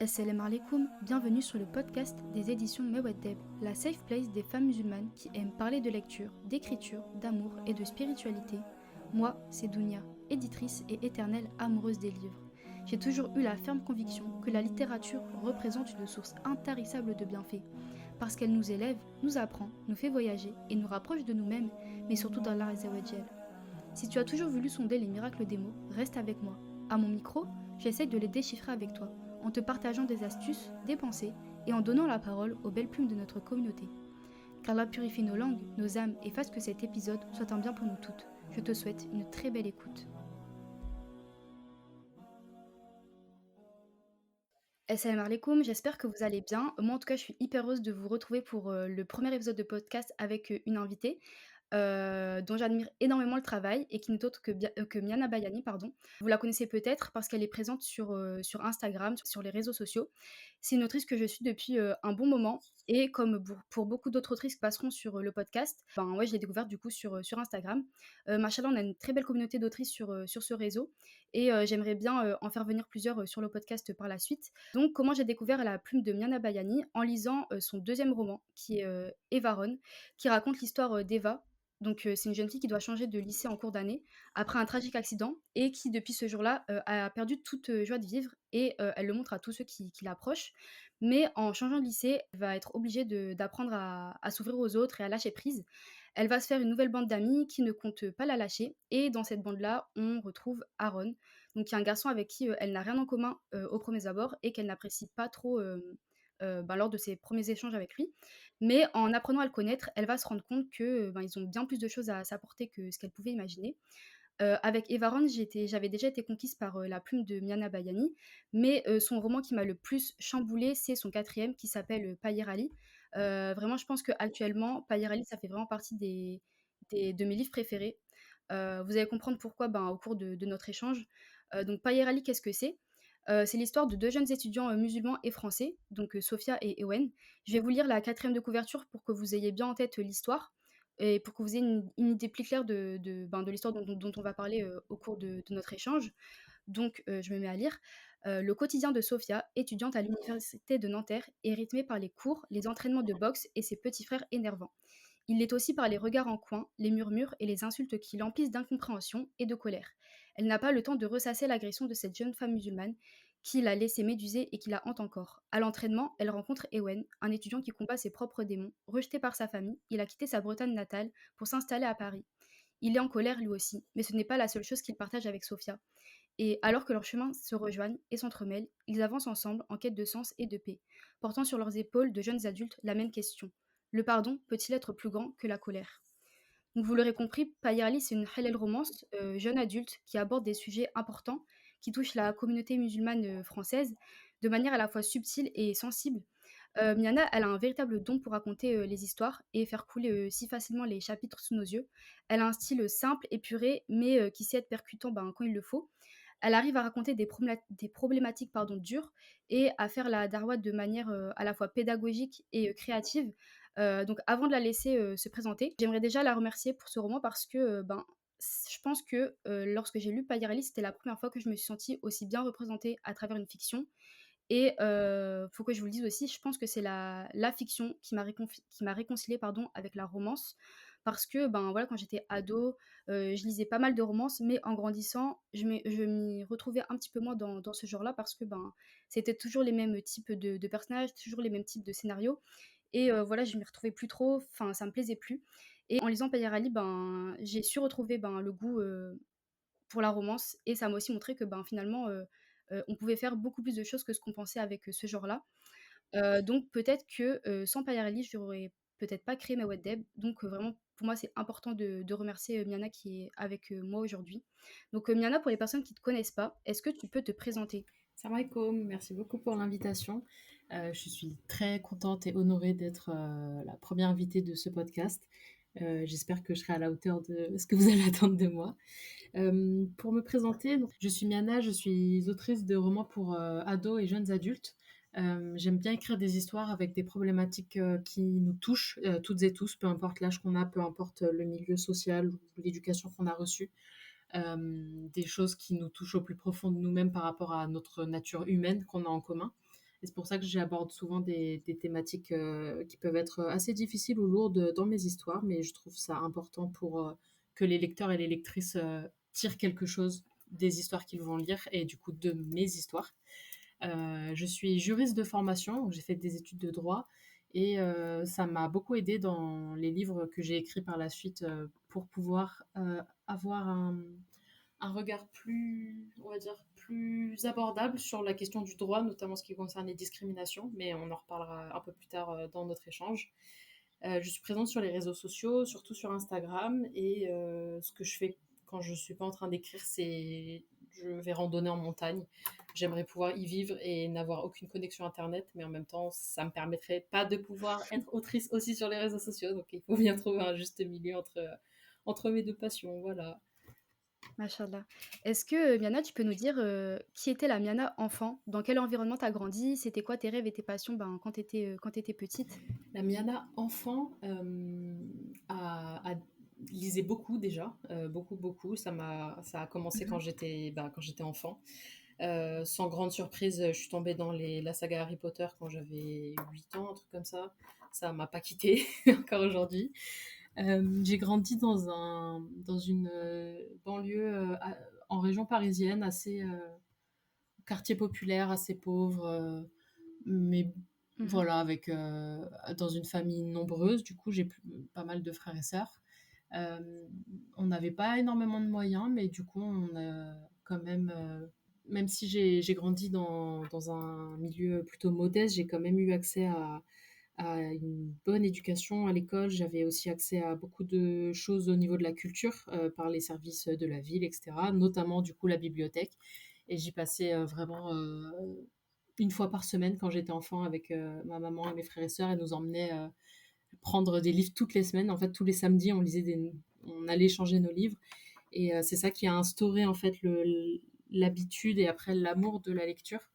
Assalamu alaikum, bienvenue sur le podcast des éditions Mewaddeb, la safe place des femmes musulmanes qui aiment parler de lecture, d'écriture, d'amour et de spiritualité. Moi, c'est Dounia, éditrice et éternelle amoureuse des livres. J'ai toujours eu la ferme conviction que la littérature représente une source intarissable de bienfaits, parce qu'elle nous élève, nous apprend, nous fait voyager et nous rapproche de nous-mêmes, mais surtout d'Allah Azzawajal. Si tu as toujours voulu sonder les miracles des mots, reste avec moi. À mon micro, j'essaye de les déchiffrer avec toi, en te partageant des astuces, des pensées et en donnant la parole aux belles plumes de notre communauté. Qu'Allah purifie nos langues, nos âmes et fasse que cet épisode soit un bien pour nous toutes. Je te souhaite une très belle écoute. Assalamu alaikum, j'espère que vous allez bien. Moi en tout cas je suis hyper heureuse de vous retrouver pour le premier épisode de podcast avec une invitée. Dont j'admire énormément le travail et qui n'est autre que Miana Bayani, pardon. Vous la connaissez peut-être parce qu'elle est présente sur Instagram, sur les réseaux sociaux. C'est une autrice que je suis depuis un bon moment et comme pour beaucoup d'autres autrices qui passeront sur le podcast, ben ouais, je l'ai découverte du coup sur Instagram. Machallah, on a une très belle communauté d'autrices sur ce réseau et j'aimerais bien en faire venir plusieurs sur le podcast par la suite. Donc, comment j'ai découvert la plume de Miana Bayani? En lisant son deuxième roman qui est Evaron, qui raconte l'histoire d'Eva. Donc, c'est une jeune fille qui doit changer de lycée en cours d'année après un tragique accident et qui, depuis ce jour-là, a perdu toute joie de vivre et elle le montre à tous ceux qui l'approchent. Mais en changeant de lycée, elle va être obligée d'apprendre à s'ouvrir aux autres et à lâcher prise. Elle va se faire une nouvelle bande d'amis qui ne compte pas la lâcher. Et dans cette bande-là, on retrouve Aaron, donc qui est un garçon avec qui elle n'a rien en commun aux premiers abords et qu'elle n'apprécie pas trop lors de ses premiers échanges avec lui. Mais en apprenant à le connaître, elle va se rendre compte que ils ont bien plus de choses à s'apporter que ce qu'elle pouvait imaginer. Avec Evaron, j'avais déjà été conquise par la plume de Miana Bayani, mais son roman qui m'a le plus chamboulée, c'est son quatrième qui s'appelle Payer Ali. Vraiment, je pense qu'actuellement, Payer Ali, ça fait vraiment partie de mes livres préférés. Vous allez comprendre pourquoi au cours de notre échange. Donc, Payer Ali, qu'est-ce que c'est? C'est l'histoire de deux jeunes étudiants musulmans et français, donc Sophia et Ewen. Je vais vous lire la quatrième de couverture pour que vous ayez bien en tête l'histoire et pour que vous ayez une idée plus claire de l'histoire dont on va parler au cours de notre échange. Donc, je me mets à lire. Le quotidien de Sophia, étudiante à l'université de Nanterre, est rythmé par les cours, les entraînements de boxe et ses petits frères énervants. Il l'est aussi par les regards en coin, les murmures et les insultes qui l'emplissent d'incompréhension et de colère. Elle n'a pas le temps de ressasser l'agression de cette jeune femme musulmane qui l'a laissée méduser et qui la hante encore. À l'entraînement, elle rencontre Ewen, un étudiant qui combat ses propres démons. Rejeté par sa famille, il a quitté sa Bretagne natale pour s'installer à Paris. Il est en colère lui aussi, mais ce n'est pas la seule chose qu'il partage avec Sophia. Et alors que leurs chemins se rejoignent et s'entremêlent, ils avancent ensemble en quête de sens et de paix, portant sur leurs épaules de jeunes adultes la même question. Le pardon peut-il être plus grand que la colère? Donc vous l'aurez compris, Payarli, c'est une halal romance jeune adulte qui aborde des sujets importants qui touchent la communauté musulmane française de manière à la fois subtile et sensible. Miana, elle a un véritable don pour raconter les histoires et faire couler si facilement les chapitres sous nos yeux. Elle a un style simple, épuré, mais qui sait être percutant quand il le faut. Elle arrive à raconter des problématiques dures et à faire la darwa de manière à la fois pédagogique et créative. Donc avant de la laisser se présenter, j'aimerais déjà la remercier pour ce roman parce que je pense que lorsque j'ai lu Payarelli, c'était la première fois que je me suis sentie aussi bien représentée à travers une fiction. Et faut que je vous le dise aussi, je pense que c'est la fiction qui m'a réconciliée avec la romance. Parce que voilà, quand j'étais ado, je lisais pas mal de romances, mais en grandissant, je m'y retrouvais un petit peu moins dans ce genre-là parce que c'était toujours les mêmes types de personnages, toujours les mêmes types de scénarios. Et voilà, je m'y retrouvais plus trop, enfin ça me plaisait plus. Et en lisant Payer Ali, j'ai su retrouver le goût pour la romance et ça m'a aussi montré que finalement on pouvait faire beaucoup plus de choses que ce qu'on pensait avec ce genre-là. Donc peut-être que sans Payarelli, j'aurais peut-être pas créé ma Wattdev. Donc vraiment, pour moi, c'est important de remercier Miana qui est avec moi aujourd'hui. Donc Miana, pour les personnes qui ne te connaissent pas, est-ce que tu peux te présenter? Salam alaikum, merci beaucoup pour l'invitation. Je suis très contente et honorée d'être la première invitée de ce podcast. J'espère que je serai à la hauteur de ce que vous allez attendre de moi. Pour me présenter, donc, je suis Miana, je suis autrice de romans pour ados et jeunes adultes. J'aime bien écrire des histoires avec des problématiques qui nous touchent toutes et tous, peu importe l'âge qu'on a, peu importe le milieu social ou l'éducation qu'on a reçue. Des choses qui nous touchent au plus profond de nous-mêmes par rapport à notre nature humaine qu'on a en commun. et c'est pour ça que j'aborde souvent des thématiques, qui peuvent être assez difficiles ou lourdes dans mes histoires, mais je trouve ça important pour, que les lecteurs et les lectrices, tirent quelque chose des histoires qu'ils vont lire et du coup de mes histoires. Je suis juriste de formation, donc j'ai fait des études de droit et ça m'a beaucoup aidée dans les livres que j'ai écrits par la suite, pour pouvoir, avoir un regard plus, on va dire, plus abordable sur la question du droit, notamment ce qui concerne les discriminations, mais on en reparlera un peu plus tard dans notre échange. Je suis présente sur les réseaux sociaux, surtout sur Instagram, et ce que je fais quand je ne suis pas en train d'écrire, c'est je vais randonner en montagne. J'aimerais pouvoir y vivre et n'avoir aucune connexion Internet, mais en même temps, ça me permettrait pas de pouvoir être autrice aussi sur les réseaux sociaux. Donc, il faut bien trouver un juste milieu entre mes deux passions. Voilà. Machallah. Est-ce que, Miana, tu peux nous dire, qui était la Miana enfant? Dans quel environnement tu as grandi? C'était quoi tes rêves et tes passions, ben, quand tu étais petite? La Miana enfant lisait beaucoup déjà, beaucoup, beaucoup. Ça a commencé Mmh. quand j'étais enfant. Sans grande surprise, je suis tombée dans la saga Harry Potter quand j'avais 8 ans, un truc comme ça. Ça m'a pas quittée encore aujourd'hui. J'ai grandi dans une banlieue en région parisienne, assez quartier populaire, assez pauvre, mais Mmh. voilà, dans une famille nombreuse. Du coup, pas mal de frères et sœurs. On n'avait pas énormément de moyens, mais du coup, on a quand même, même si j'ai grandi dans un milieu plutôt modeste, j'ai quand même eu accès à une bonne éducation à l'école. J'avais aussi accès à beaucoup de choses au niveau de la culture par les services de la ville, etc. Notamment, du coup, la bibliothèque. Et j'y passais vraiment une fois par semaine quand j'étais enfant avec ma maman et mes frères et sœurs. Elle nous emmenait prendre des livres toutes les semaines. En fait, tous les samedis, on allait changer nos livres. Et c'est ça qui a instauré en fait l'habitude et après l'amour de la lecture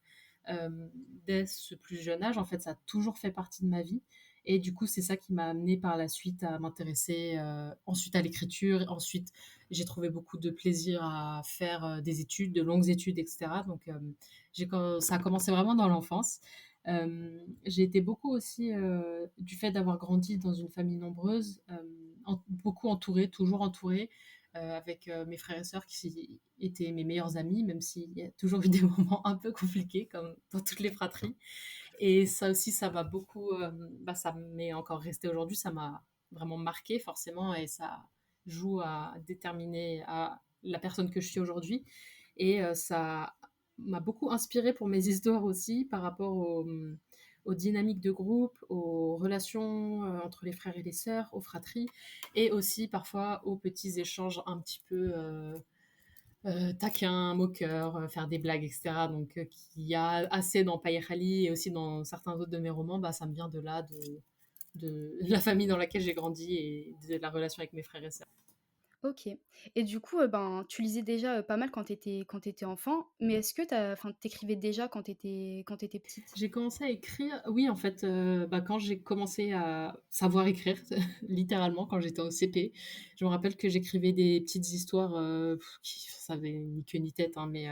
euh, dès ce plus jeune âge. En fait, ça a toujours fait partie de ma vie. Et du coup, c'est ça qui m'a amené par la suite à m'intéresser ensuite à l'écriture. Ensuite, j'ai trouvé beaucoup de plaisir à faire des études, de longues études, etc. Donc, ça a commencé vraiment dans l'enfance. J'ai été beaucoup aussi, du fait d'avoir grandi dans une famille nombreuse, beaucoup entourée, toujours entourée, avec mes frères et sœurs qui étaient mes meilleurs amis, même s'il y a toujours eu des moments un peu compliqués, comme dans toutes les fratries. Et ça aussi, ça m'a beaucoup, ça m'est encore resté aujourd'hui, ça m'a vraiment marqué forcément, et ça joue à déterminer la personne que je suis aujourd'hui. Et ça m'a beaucoup inspiré pour mes histoires aussi par rapport aux dynamiques de groupe, aux relations entre les frères et les sœurs, aux fratries, et aussi parfois aux petits échanges un petit peu taquins, moqueurs, faire des blagues, etc. Donc, qu'il y a assez dans Payer et aussi dans certains autres de mes romans, bah, ça me vient de là, de la famille dans laquelle j'ai grandi et de la relation avec mes frères et sœurs. OK, et du coup, ben, tu lisais déjà, pas mal quand tu étais enfant, mais est-ce que tu écrivais déjà quand tu étais petite? J'ai commencé à écrire, oui, en fait, quand j'ai commencé à savoir écrire, littéralement, quand j'étais au CP. Je me rappelle que j'écrivais des petites histoires qui ça avait ni queue ni tête, hein, mais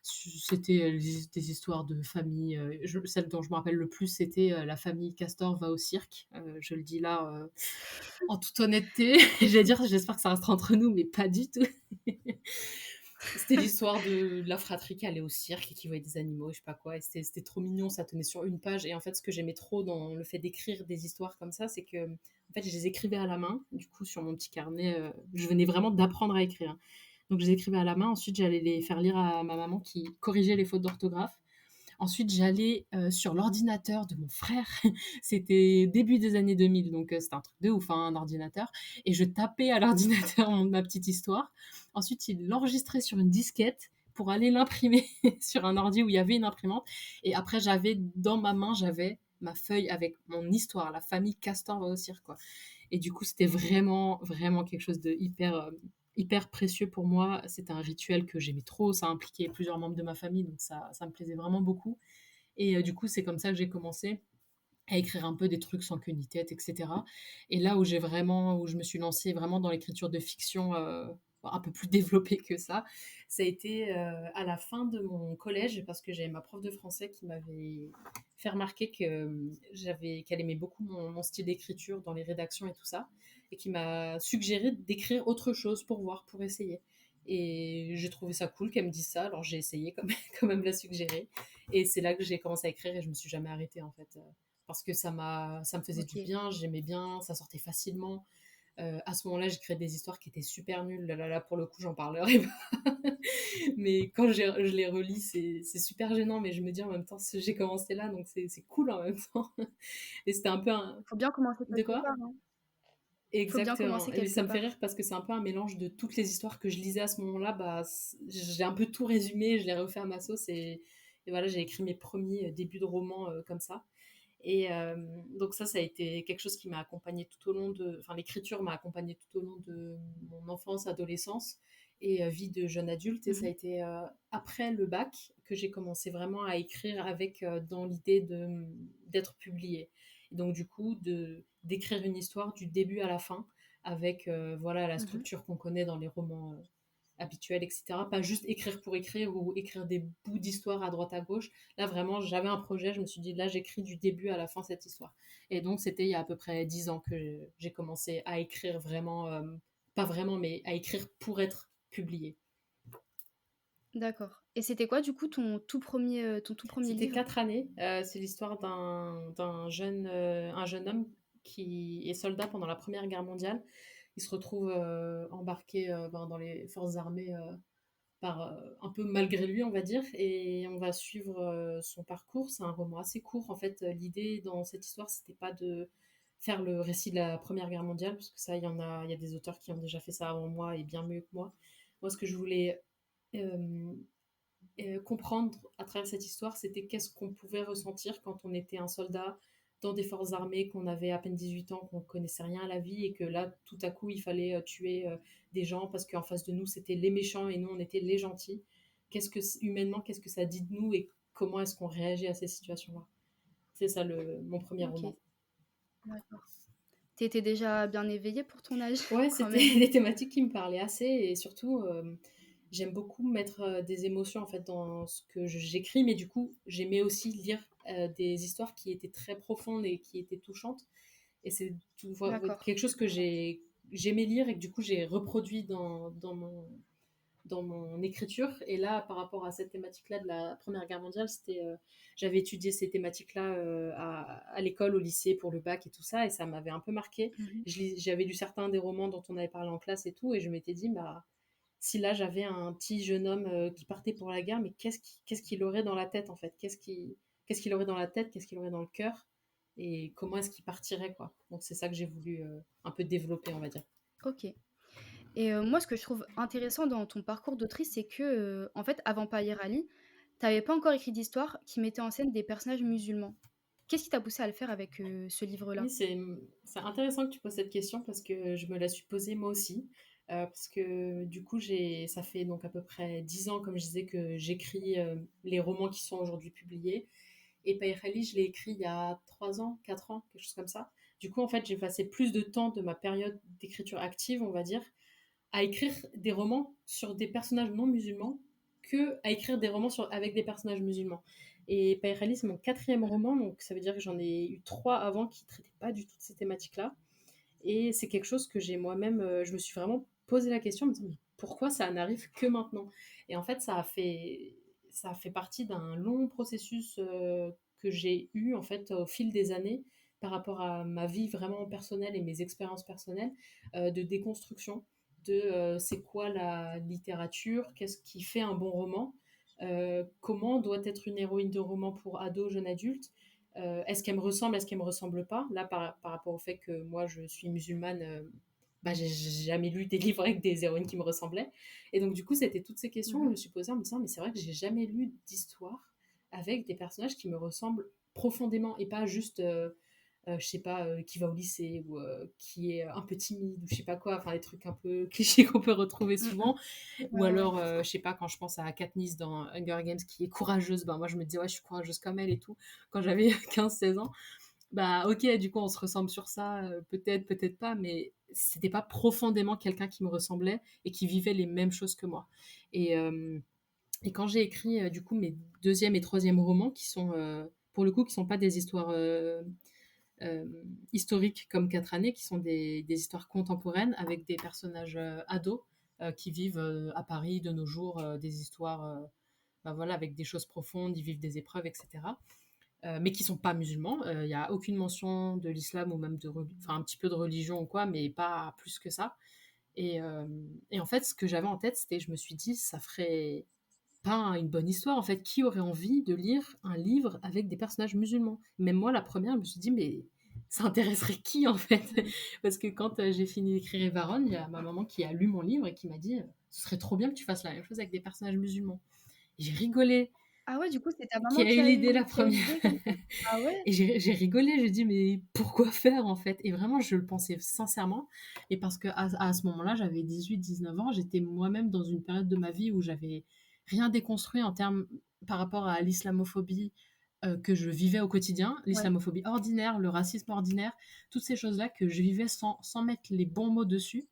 c'était des histoires de famille. Celle dont je me rappelle le plus, c'était la famille Castor va au cirque. Je le dis là en toute honnêteté. J'allais dire, j'espère que ça restera entre nous, mais pas du tout. C'était l'histoire de la fratrie qui allait au cirque et qui voyait des animaux, je sais pas quoi. Et c'était trop mignon, ça tenait sur une page. Et en fait, ce que j'aimais trop dans le fait d'écrire des histoires comme ça, c'est que en fait, je les écrivais à la main, du coup, sur mon petit carnet. Je venais vraiment d'apprendre à écrire. Donc, je les écrivais à la main. Ensuite, j'allais les faire lire à ma maman qui corrigeait les fautes d'orthographe. Ensuite, j'allais sur l'ordinateur de mon frère. C'était début des années 2000, donc c'était un truc de ouf, hein, un ordinateur. Et je tapais à l'ordinateur ma petite histoire. Ensuite, il l'enregistrait sur une disquette pour aller l'imprimer sur un ordi où il y avait une imprimante. Et après, dans ma main, j'avais ma feuille avec mon histoire, la famille Castor va au cirque, quoi. Et du coup, c'était vraiment, vraiment quelque chose de hyper précieux pour moi. C'était un rituel que j'aimais trop. Ça impliquait plusieurs membres de ma famille, donc ça me plaisait vraiment beaucoup. Et du coup, c'est comme ça que j'ai commencé à écrire un peu des trucs sans queue ni tête, etc. Et là où je me suis lancée vraiment dans l'écriture de fiction un peu plus développée que ça a été à la fin de mon collège, parce que j'avais ma prof de français qui m'avait fait remarquer que qu'elle aimait beaucoup mon style d'écriture dans les rédactions et tout ça, et qui m'a suggéré d'écrire autre chose pour voir, pour essayer. Et j'ai trouvé ça cool qu'elle me dise ça, alors j'ai essayé comme, comme elle me l'a suggéré. Et c'est là que j'ai commencé à écrire et je me suis jamais arrêtée en fait. Parce que ça me faisait du OK. bien, j'aimais bien, ça sortait facilement. À ce moment-là, j'ai créé des histoires qui étaient super nulles. Là, pour le coup, j'en parlerai pas. Mais quand je les relis, c'est super gênant. Mais je me dis en même temps, j'ai commencé là, donc c'est cool en même temps. Et c'était un peu un... Faut bien commencer De quelque quoi? part, hein. Faut bien Exactement. commencer Et quelque ça me fait rire part. parce que c'est un peu un mélange de toutes les histoires que je lisais à ce moment-là. Bah, j'ai un peu tout résumé, je l'ai refait à ma sauce et voilà, j'ai écrit mes premiers débuts de romans comme ça. Et donc ça a été quelque chose qui m'a accompagnée tout au long de... Enfin, l'écriture m'a accompagnée tout au long de mon enfance, adolescence et vie de jeune adulte. Et ça a Mmh. été après le bac que j'ai commencé vraiment à écrire avec dans l'idée d'être publiée. Et donc du coup, d'écrire une histoire du début à la fin avec voilà la Mmh. structure qu'on connaît dans les romans habituels, etc. Pas juste écrire pour écrire ou écrire des bouts d'histoire à droite à gauche. Là, vraiment, j'avais un projet, je me suis dit, là, j'écris du début à la fin cette histoire. Et donc, c'était il y a à peu près 10 ans que j'ai commencé à écrire vraiment, pas vraiment, mais à écrire pour être publié. D'accord, et c'était quoi du coup ton tout premier C'était livre? 4 années. C'est l'histoire un jeune homme qui est soldat pendant la Première Guerre mondiale. Il se retrouve embarqué dans les forces armées un peu malgré lui, on va dire, et on va suivre son parcours. C'est un roman assez court. En fait, l'idée dans cette histoire, c'était pas de faire le récit de la Première Guerre mondiale, parce que ça, il y a des auteurs qui ont déjà fait ça avant moi et bien mieux que moi. Moi, ce que je voulais euh, comprendre à travers cette histoire, c'était qu'est-ce qu'on pouvait ressentir quand on était un soldat dans des forces armées, qu'on avait à peine 18 ans, qu'on connaissait rien à la vie et que là, tout à coup, il fallait tuer des gens parce qu'en face de nous, c'était les méchants et nous, on était les gentils. Humainement, qu'est-ce que ça dit de nous et comment est-ce qu'on réagit à ces situations-là? C'est ça mon premier roman. OK, d'accord. Tu étais déjà bien éveillée pour ton âge Ouais, quand c'était même? des thématiques qui me parlaient assez et surtout, j'aime beaucoup mettre des émotions en fait dans ce que j'écris, mais du coup, j'aimais aussi lire des histoires qui étaient très profondes et qui étaient touchantes. Et c'est D'accord. quelque chose que j'aimais lire et que du coup j'ai reproduit dans mon écriture. Et là, par rapport à cette thématique-là de la Première Guerre mondiale, j'avais étudié ces thématiques-là à l'école, au lycée, pour le bac et tout ça, et ça m'avait un peu marqué. Mmh. J'avais lu certains des romans dont on avait parlé en classe et tout, et je m'étais dit, bah, si là j'avais un petit jeune homme qui partait pour la guerre, mais qu'est-ce qu'il aurait dans la tête en fait? Qu'est-ce qu'il aurait dans la tête? Qu'est-ce qu'il aurait dans le cœur? Et comment est-ce qu'il partirait quoi? Donc c'est ça que j'ai voulu un peu développer, on va dire. OK, et moi ce que je trouve intéressant dans ton parcours d'autrice, c'est que, en fait, avant Payer Ali, tu avais pas encore écrit d'histoire qui mettait en scène des personnages musulmans. Qu'est-ce qui t'a poussé à le faire avec, ce Oui, livre-là? c'est intéressant que tu poses cette question parce que je me la suis posée moi aussi. Parce que du coup, ça fait donc à peu près 10 ans, comme je disais, que j'écris les romans qui sont aujourd'hui publiés. Et Païkhali, je l'ai écrit il y a 3 ans, 4 ans, quelque chose comme ça. Du coup, en fait, j'ai passé plus de temps de ma période d'écriture active, on va dire, à écrire des romans sur des personnages non musulmans que à écrire des romans avec des personnages musulmans. Et Païkhali, c'est mon quatrième Mmh. roman, donc ça veut dire que j'en ai eu 3 avant qui ne traitaient pas du tout de ces thématiques-là. Et c'est quelque chose que j'ai moi-même, je me suis vraiment posé la question, en me disant, mais pourquoi ça n'arrive que maintenant? Et en fait, ça a fait partie d'un long processus que j'ai eu en fait au fil des années par rapport à ma vie vraiment personnelle et mes expériences personnelles de déconstruction de c'est quoi la littérature, qu'est-ce qui fait un bon roman, comment doit être une héroïne de roman pour ado, jeune adulte, est-ce qu'elle me ressemble, est-ce qu'elle me ressemble pas? Là, par rapport au fait que moi, je suis musulmane, bah, j'ai jamais lu des livres avec des héroïnes qui me ressemblaient. Et donc, du coup, c'était toutes ces questions que je Mmh. me suis posée en me disant, mais c'est vrai que j'ai jamais lu d'histoire avec des personnages qui me ressemblent profondément et pas juste, je sais pas, qui va au lycée ou qui est un peu timide ou je sais pas quoi, enfin des trucs un peu clichés qu'on peut retrouver Mmh mh. souvent. Ou Ouais, ouais. alors, je sais pas, quand je pense à Katniss dans Hunger Games qui est courageuse, ben moi je me disais, ouais, je suis courageuse comme elle et tout, quand j'avais 15-16 ans. Bah ok, du coup on se ressemble sur ça, peut-être, peut-être pas, mais c'était pas profondément quelqu'un qui me ressemblait et qui vivait les mêmes choses que moi. Et, euh, et quand j'ai écrit du coup mes deuxième et troisième romans, qui sont pour le coup, qui sont pas des histoires, historiques comme 4 années, qui sont des histoires contemporaines avec des personnages, ados, qui vivent, à Paris de nos jours, des histoires, bah, voilà, avec des choses profondes, ils vivent des épreuves et cetera. Mais qui sont pas musulmans. Il y a aucune mention de l'islam ou même enfin, un petit peu de religion ou quoi, mais pas plus que ça. Et en fait, ce que j'avais en tête, c'était, je me suis dit: «Ça ferait pas une bonne histoire, en fait. Qui aurait envie de lire un livre avec des personnages musulmans?» Même moi, la première, je me suis dit: «Mais ça intéresserait qui, en fait?» Parce que quand, j'ai fini d'écrire Evaron, il y a ma maman qui a lu mon livre et qui m'a dit: «Ce serait trop bien que tu fasses la même chose avec des personnages musulmans». Et j'ai rigolé. Ah ouais, du coup, c'est ta Qui maman a eu l'idée la qui a eu première. l'idée comme ça? Ah ouais? Et j'ai rigolé, j'ai dit: «Mais pourquoi faire, en fait?» Et vraiment, je le pensais sincèrement, et parce qu'à ce moment-là, j'avais 18-19 ans, j'étais moi-même dans une période de ma vie où j'avais rien déconstruit en termes par rapport à l'islamophobie, que je vivais au quotidien, Ouais. l'islamophobie ordinaire, le racisme ordinaire, toutes ces choses-là que je vivais sans mettre les bons mots dessus.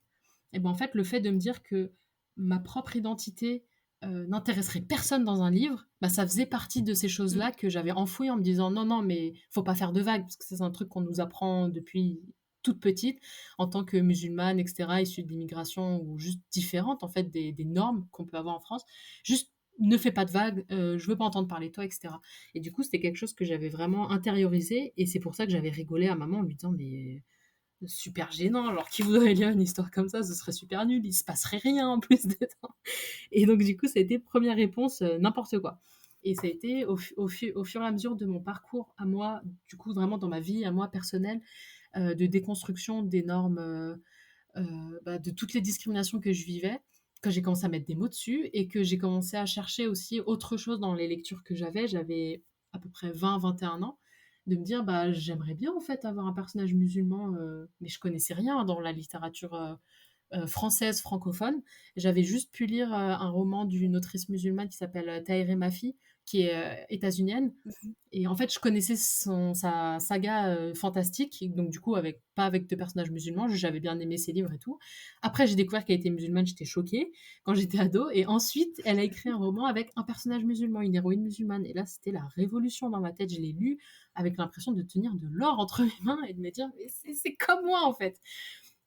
Et ben, en fait, le fait de me dire que ma propre identité, n'intéresserait personne dans un livre, bah, ça faisait partie de ces Mmh. choses-là que j'avais enfouies en me disant: «Non, non, mais faut pas faire de vagues», parce que ça, c'est un truc qu'on nous apprend depuis toute petite, en tant que musulmane et cetera, issue de l'immigration ou juste différente, en fait, des normes qu'on peut avoir en France. Juste ne fais pas de vagues, je veux pas entendre parler de toi et cetera. Et du coup, c'était quelque chose que j'avais vraiment intériorisé, et c'est pour ça que j'avais rigolé à maman en lui disant: «Mais super gênant, alors qui voudrait lire une histoire comme ça? Ce serait super nul, il se passerait rien en plus dedans». Et donc du coup, ça a été première réponse, n'importe quoi. Et ça a été au fur et à mesure de mon parcours à moi, du coup vraiment dans ma vie à moi personnelle, de déconstruction des normes, bah, de toutes les discriminations que je vivais, que j'ai commencé à mettre des mots dessus et que j'ai commencé à chercher aussi autre chose dans les lectures que j'avais. J'avais à peu près 20-21 ans, de me dire: «Bah, j'aimerais bien en fait avoir un personnage musulman», mais je connaissais rien dans la littérature, française francophone. J'avais juste pu lire, un roman d'une autrice musulmane qui s'appelle, Tahirih Mafi, qui est, états-unienne, Mmh. et en fait, je connaissais sa saga, fantastique, et donc du coup, pas avec de personnages musulmans, j'avais bien aimé ses livres et tout. Après, j'ai découvert qu'elle était musulmane, j'étais choquée quand j'étais ado, et ensuite, elle a écrit un roman avec un personnage musulman, une héroïne musulmane, et là, c'était la révolution dans ma tête. Je l'ai lu avec l'impression de tenir de l'or entre mes mains et de me dire: «Mais c'est comme moi, en fait!»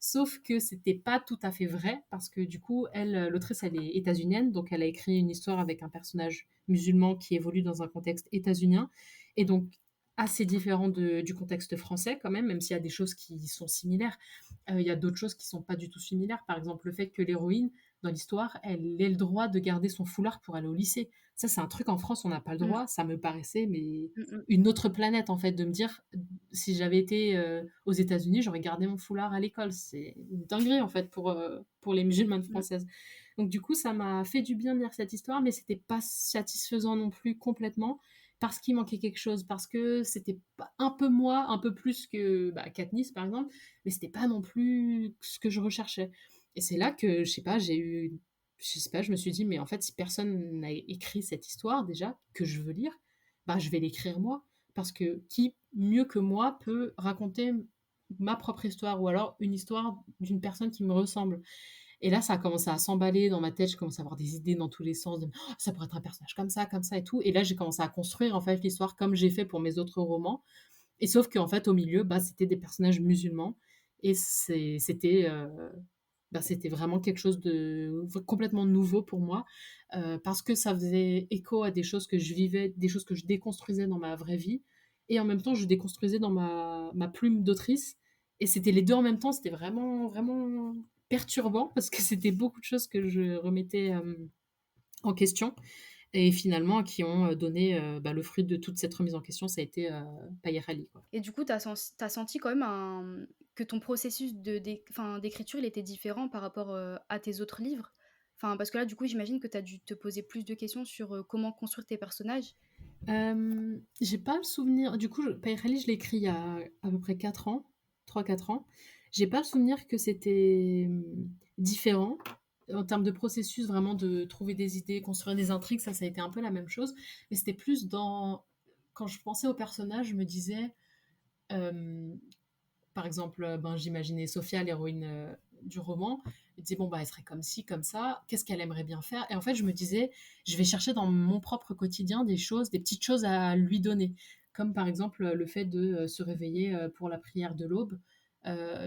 Sauf que c'était pas tout à fait vrai, parce que du coup, elle, l'autrice, elle est états-unienne, donc elle a écrit une histoire avec un personnage musulman qui évolue dans un contexte états-unien, et donc assez différent du contexte français quand même s'il y a des choses qui sont similaires. Il y a d'autres choses qui sont pas du tout similaires. Par exemple, le fait que l'héroïne, dans l'histoire, elle ait le droit de garder son foulard pour aller au lycée. Ça, c'est un truc en France, on n'a pas le Mmh. droit. Ça me paraissait mais Mmh mh. une autre planète, en fait, de me dire, si j'avais été, aux États-Unis, j'aurais gardé mon foulard à l'école. C'est une dinguerie, en fait, pour les musulmanes Mmh. françaises. Donc du coup, ça m'a fait du bien de lire cette histoire, mais c'était pas satisfaisant non plus complètement, parce qu'il manquait quelque chose, parce que c'était pas un peu moi, un peu plus que, bah, Katniss, par exemple, mais c'était pas non plus ce que je recherchais. Et c'est là que, je sais pas, je me suis dit: «Mais en fait, si personne n'a écrit cette histoire déjà, que je veux lire, bah, je vais l'écrire moi». Parce que qui mieux que moi peut raconter ma propre histoire, ou alors une histoire d'une personne qui me ressemble? Et là, ça a commencé à s'emballer dans ma tête, je commençais à avoir des idées dans tous les sens, de «Oh, ça pourrait être un personnage comme ça et tout», et là, j'ai commencé à construire, en fait, l'histoire comme j'ai fait pour mes autres romans, et sauf qu'en fait, au milieu, bah, c'était des personnages musulmans, et c'était vraiment quelque chose de complètement nouveau pour moi, parce que ça faisait écho à des choses que je vivais, des choses que je déconstruisais dans ma vraie vie, et en même temps, je déconstruisais dans ma plume d'autrice, et c'était les 2 en même temps. C'était vraiment, vraiment perturbant, parce que c'était beaucoup de choses que je remettais, en question, et finalement qui ont, donné, bah, le fruit de toute cette remise en question, ça a été, Payer Ali, quoi. Et du coup, tu as senti quand même que ton processus d'écriture, il était différent par rapport, à tes autres livres? Enfin, parce que là, du coup, j'imagine que tu as dû te poser plus de questions sur, comment construire tes personnages? J'ai pas le souvenir, du coup, Payer Ali, je l'ai écrit il y a à peu près 4 ans, 3-4 ans. J'ai pas le souvenir que c'était, différent. En termes de processus, vraiment de trouver des idées, construire des intrigues, ça a été un peu la même chose, mais c'était plus dans quand je pensais aux personnages, je me disais, hem par exemple, ben, j'imaginais Sophia, l'héroïne, du roman. Je me disais: «Bon, bah, elle serait comme ci, comme ça. Qu'est-ce qu'elle aimerait bien faire?» Et en fait, je me disais: «Je vais chercher dans mon propre quotidien des choses, des petites choses à lui donner». comme par exemple, le fait de, se réveiller, pour la prière de l'aube.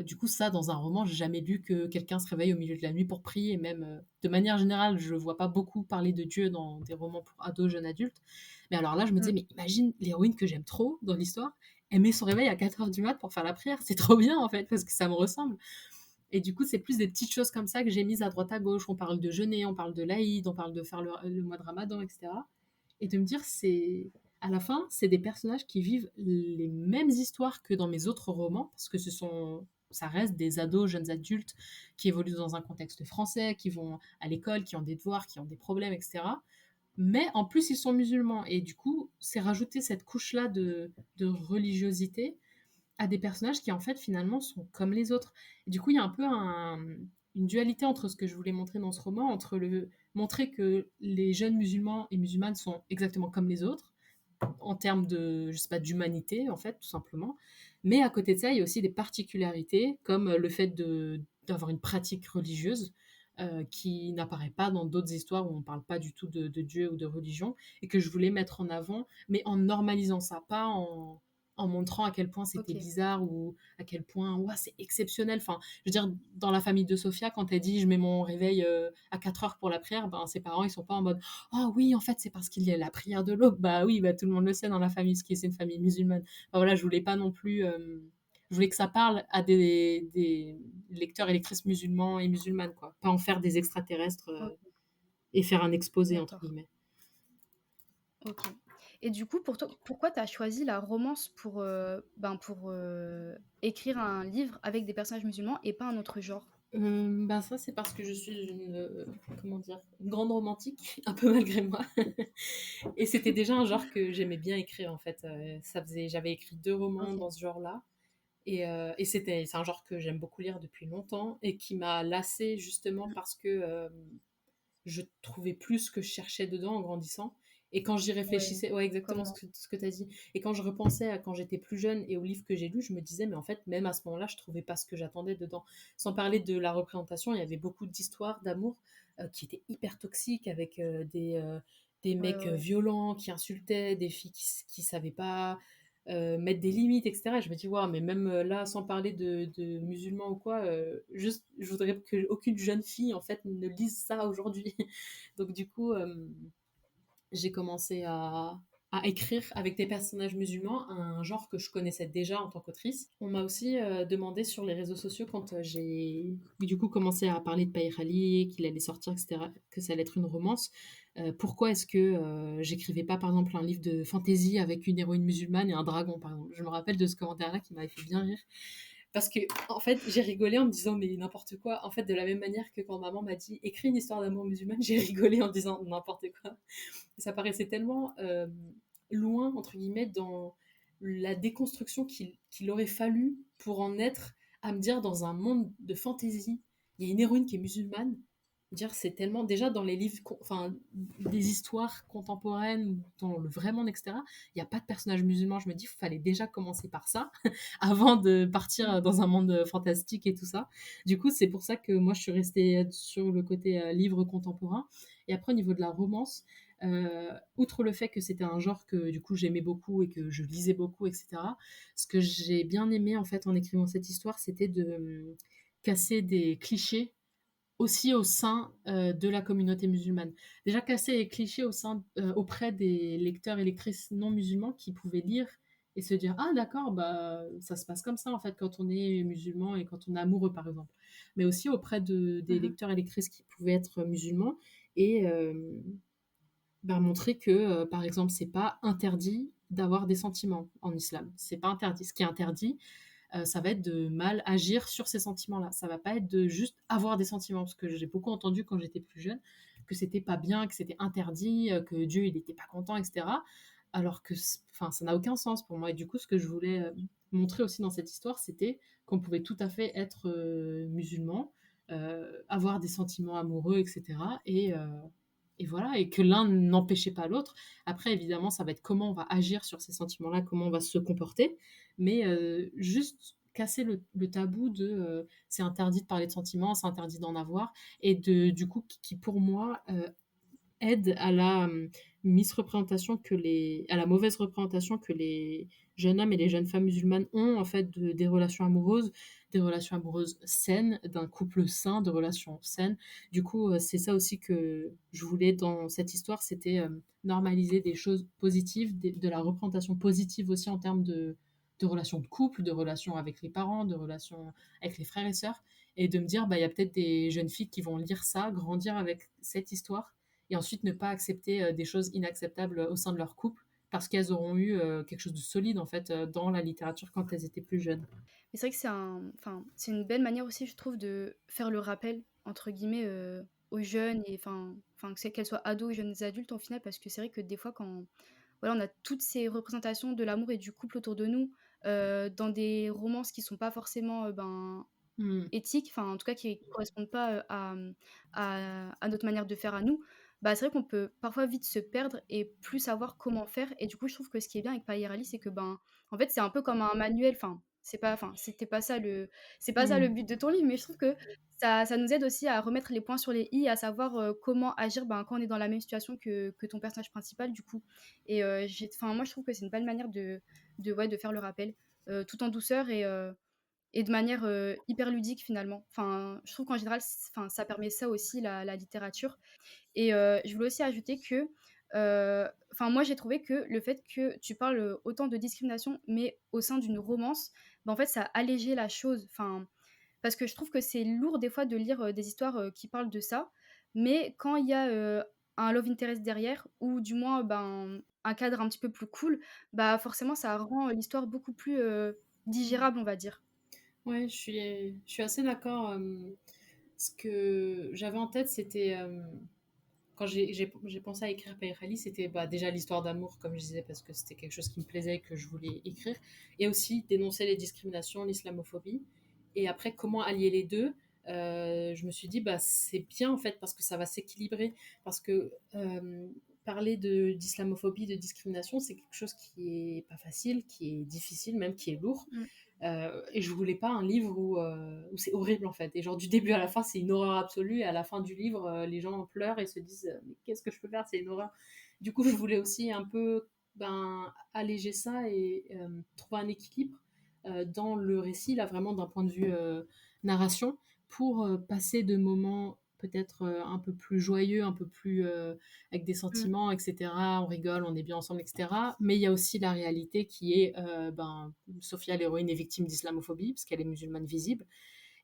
Du coup, ça, dans un roman, j'ai jamais lu que quelqu'un se réveille au milieu de la nuit pour prier. Et même, de manière générale, je vois pas beaucoup parler de Dieu dans des romans pour ados, jeunes adultes. Mais alors là, je me disais: Mmh. «Mais imagine l'héroïne que j'aime trop dans l'histoire, elle met son réveil à 4 heures du mat pour faire la prière». C'est trop bien, en fait, parce que ça me ressemble. Et du coup, c'est plus des petites choses comme ça que j'ai mises à droite à gauche. On parle de jeûner, on parle de l'Aïd, on parle de faire le mois de Ramadan, etc. Et de me dire, c'est à la fin, c'est des personnages qui vivent les mêmes histoires que dans mes autres romans, parce que ça reste des ados, jeunes adultes qui évoluent dans un contexte français, qui vont à l'école, qui ont des devoirs, qui ont des problèmes, etc. Mais en plus, ils sont musulmans. Et du coup, c'est rajouter cette couche-là de religiosité à des personnages qui, en fait, finalement, sont comme les autres. Et du coup, il y a un peu une dualité entre ce que je voulais montrer dans ce roman, entre montrer que les jeunes musulmans et musulmanes sont exactement comme les autres, en termes de, je sais pas, d'humanité, en fait, tout simplement. Mais à côté de ça, il y a aussi des particularités, comme le fait d'avoir une pratique religieuse qui n'apparaît pas dans d'autres histoires où on ne parle pas du tout de Dieu ou de religion, et que je voulais mettre en avant, mais en normalisant ça, pas en montrant à quel point c'était OK. bizarre ou à quel point ouah, c'est exceptionnel. Enfin, je veux dire, dans la famille de Sophia, quand elle dit je mets mon réveil à 4 heures pour la prière, ben, ses parents ils sont pas en mode oh oui, en fait, c'est parce qu'il y a la prière de l'aube. Bah oui, bah, tout le monde le sait dans la famille, ce qui est, c'est une famille musulmane. Enfin, voilà, je voulais pas non plus. Je voulais que ça parle à des lecteurs et lectrices musulmans et musulmanes, quoi. Pas en faire des extraterrestres OK, et faire un exposé, entre d'accord. guillemets. OK. Et du coup, pour toi, pourquoi tu as choisi la romance pour, écrire un livre avec des personnages musulmans et pas un autre genre? Ben ça, c'est parce que je suis comment dire, une grande romantique, un peu malgré moi. Et c'était déjà un genre que j'aimais bien écrire, en fait. J'avais écrit 2 romans OK. dans ce genre-là. Et c'est un genre que j'aime beaucoup lire depuis longtemps et qui m'a lassée justement Mmh. parce que je trouvais plus ce que je cherchais dedans en grandissant. Et quand j'y Ouais, réfléchissais, ouais, comme exactement moi. ce que tu as dit. Et quand je repensais à quand j'étais plus jeune et aux livres que j'ai lus, je me disais, mais en fait, même à ce moment-là, je trouvais pas ce que j'attendais dedans. Sans parler de la représentation, il y avait beaucoup d'histoires d'amour qui étaient hyper toxiques avec des Ouais, ouais, mecs ouais. violents qui insultaient, des filles qui savaient pas mettre des limites, etc. Et je me dis, waouh, mais même là, sans parler de musulmans ou quoi, juste, je voudrais qu'aucune jeune fille, en fait, ne lise ça aujourd'hui. Donc, du coup, j'ai commencé à écrire avec des personnages musulmans, un genre que je connaissais déjà en tant qu'autrice. On m'a aussi demandé sur les réseaux sociaux quand j'ai du coup commencé à parler de Payr Ali, qu'il allait sortir, etc., que ça allait être une romance. Pourquoi est-ce que j'écrivais pas par exemple un livre de fantasy avec une héroïne musulmane et un dragon par exemple. Je me rappelle de ce commentaire-là qui m'avait fait bien rire. Parce que, en fait, j'ai rigolé en me disant, mais n'importe quoi. En fait, de la même manière que quand maman m'a dit, écris une histoire d'amour musulmane, j'ai rigolé en disant n'importe quoi. Ça paraissait tellement loin, entre guillemets, dans la déconstruction qu'il aurait fallu pour en être à me dire dans un monde de fantaisie, il y a une héroïne qui est musulmane. Dire c'est tellement déjà dans les livres, enfin des histoires contemporaines, dans le vrai monde, etc. Il n'y a pas de personnage musulman. Je me dis, il fallait déjà commencer par ça avant de partir Mmh. dans un monde fantastique et tout ça. Du coup, c'est pour ça que moi je suis restée sur le côté livre contemporain. Et après, au niveau de la romance, outre le fait que c'était un genre que du coup j'aimais beaucoup et que je lisais beaucoup, etc., ce que j'ai bien aimé en fait en écrivant cette histoire, c'était de casser des clichés aussi au sein de la communauté musulmane. Déjà casser les clichés auprès des lecteurs et lectrices non musulmans qui pouvaient lire et se dire ah d'accord bah ça se passe comme ça en fait quand on est musulman et quand on est amoureux par exemple, mais aussi auprès des Mmh. lecteurs et lectrices qui pouvaient être musulmans et bah, montrer que, par exemple, c'est pas interdit d'avoir des sentiments en islam. C'est pas interdit. Ce qui est interdit, ça va être de mal agir sur ces sentiments-là. Ça va pas être de juste avoir des sentiments, parce que j'ai beaucoup entendu quand j'étais plus jeune que c'était pas bien, que c'était interdit, que Dieu il était pas content, etc. Alors que, enfin, ça n'a aucun sens pour moi. Et du coup, ce que je voulais montrer aussi dans cette histoire, c'était qu'on pouvait tout à fait être musulman, avoir des sentiments amoureux, etc. Et voilà, et que l'un n'empêchait pas l'autre. Après, évidemment, ça va être comment on va agir sur ces sentiments-là, comment on va se comporter, mais juste casser le tabou de c'est interdit de parler de sentiments, c'est interdit d'en avoir, et du coup, qui pour moi aide à la misreprésentation à la mauvaise représentation que les jeunes hommes et les jeunes femmes musulmanes ont en fait des relations amoureuses saines, d'un couple sain, de relations saines. Du coup, c'est ça aussi que je voulais dans cette histoire, c'était normaliser des choses positives, de la représentation positive aussi en termes de relations de couple, de relations avec les parents, de relations avec les frères et sœurs, et de me dire, bah, il y a peut-être des jeunes filles qui vont lire ça, grandir avec cette histoire, et ensuite ne pas accepter des choses inacceptables au sein de leur couple, parce qu'elles auront eu quelque chose de solide, en fait, dans la littérature quand elles étaient plus jeunes. Mais c'est vrai que c'est une belle manière aussi, je trouve, de faire le rappel, entre guillemets, aux jeunes et que c'est qu'elles soient ados ou jeunes adultes, au final, parce que c'est vrai que des fois, quand voilà, on a toutes ces représentations de l'amour et du couple autour de nous, dans des romances qui sont pas forcément, Mm. éthiques, enfin, en tout cas, qui correspondent pas, à notre manière de faire à nous, bah, c'est vrai qu'on peut parfois vite se perdre et plus savoir comment faire et du coup, je trouve que ce qui est bien avec Payer c'est que, en fait, c'est un peu comme un manuel, c'est pas ça le Mm. but de ton livre, mais je trouve que ça nous aide aussi à remettre les points sur les i, à savoir, comment agir, quand on est dans la même situation que ton personnage principal, du coup et moi, je trouve que c'est une belle manière de faire le rappel, tout en douceur et de manière, hyper ludique finalement. Enfin, je trouve qu'en général, ça permet ça aussi la littérature et je voulais aussi ajouter que, moi j'ai trouvé que le fait que tu parles, autant de discrimination, mais au sein d'une romance, en fait ça a allégé la chose. Enfin, parce que je trouve que c'est lourd des fois de lire, des histoires, qui parlent de ça, mais quand il y a, un love interest derrière ou du moins, un cadre un petit peu plus cool, bah, forcément ça rend, l'histoire beaucoup plus, Mm. digérable, on va dire. Ouais, je suis assez d'accord. Ce que j'avais en tête, c'était quand j'ai pensé à écrire Père Ali, c'était bah, déjà l'histoire d'amour, comme je disais, parce que c'était quelque chose qui me plaisait et que je voulais écrire, et aussi dénoncer les discriminations, l'islamophobie. Et après, comment allier les deux. Je me suis dit, bah, c'est bien en fait, parce que ça va s'équilibrer, parce que parler d'islamophobie, de discrimination, c'est quelque chose qui est pas facile, qui est difficile, même qui est lourd. Mmh. Et je voulais pas un livre où c'est horrible en fait. Et genre du début à la fin, c'est une horreur absolue. Et à la fin du livre, les gens en pleurent et se disent mais qu'est-ce que je peux faire? C'est une horreur. Du coup, je voulais aussi un peu alléger ça et trouver un équilibre dans le récit, là vraiment d'un point de vue narration, pour passer de moments peut-être un peu plus joyeux, un peu plus avec des Mmh. sentiments, etc. On rigole, on est bien ensemble, etc. Mais il y a aussi la réalité qui est, Sophia, l'héroïne, est victime d'islamophobie, parce qu'elle est musulmane visible.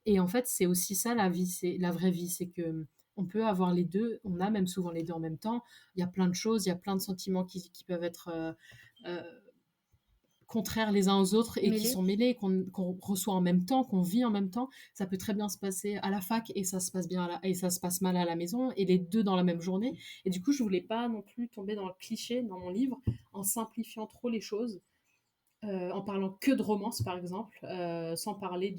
Et en fait, c'est aussi ça la vie, c'est la vraie vie, c'est que on peut avoir les deux, on a même souvent les deux en même temps. Il y a plein de choses, il y a plein de sentiments qui peuvent être euh, contraires les uns aux autres et qui Mêlés. sont mêlés, qu'on reçoit en même temps, qu'on vit en même temps. Ça peut très bien se passer à la fac et ça se passe bien et ça se passe mal à la maison, et les deux dans la même journée. Et du coup, je voulais pas non plus tomber dans le cliché dans mon livre en simplifiant trop les choses, en parlant que de romance par exemple, sans parler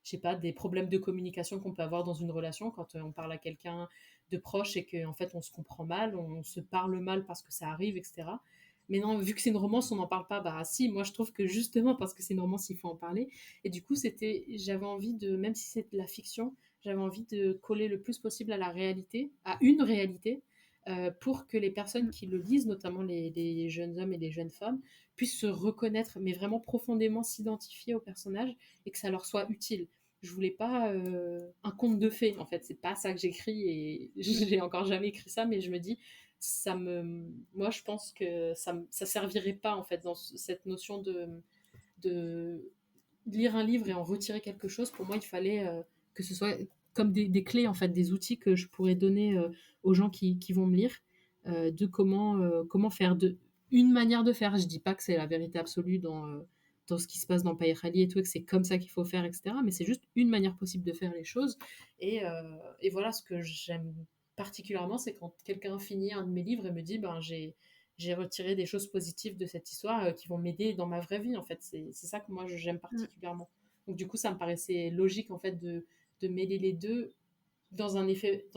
je sais pas, des problèmes de communication qu'on peut avoir dans une relation quand on parle à quelqu'un de proche et qu'en fait on se comprend mal, on se parle mal parce que ça arrive, etc. Mais non, vu que c'est une romance, on n'en parle pas. Bah si, moi je trouve que justement parce que c'est une romance, il faut en parler. Et du coup, j'avais envie de, même si c'est de la fiction, j'avais envie de coller le plus possible à la réalité, à une réalité, pour que les personnes Mmh. qui le lisent, notamment les jeunes hommes et les jeunes femmes, puissent se reconnaître, mais vraiment profondément s'identifier au personnage et que ça leur soit utile. Je voulais pas un conte de fées, en fait. C'est pas ça que j'écris et j'ai encore jamais écrit ça, mais je me dis, moi, je pense que ça servirait pas, en fait, dans cette notion de lire un livre et en retirer quelque chose. Pour moi, il fallait que ce soit comme des clés, en fait, des outils que je pourrais donner aux gens qui vont me lire, de comment faire, une manière de faire. Je dis pas que c'est la vérité absolue dans ce qui se passe dans Payer Ali et tout, et que c'est comme ça qu'il faut faire, etc. Mais c'est juste une manière possible de faire les choses. Et voilà, ce que j'aime particulièrement, c'est quand quelqu'un finit un de mes livres et me dit, j'ai retiré des choses positives de cette histoire qui vont m'aider dans ma vraie vie, en fait. C'est ça que moi, j'aime Mmh. particulièrement. Donc, du coup, ça me paraissait logique, en fait, de mêler les deux dans un effet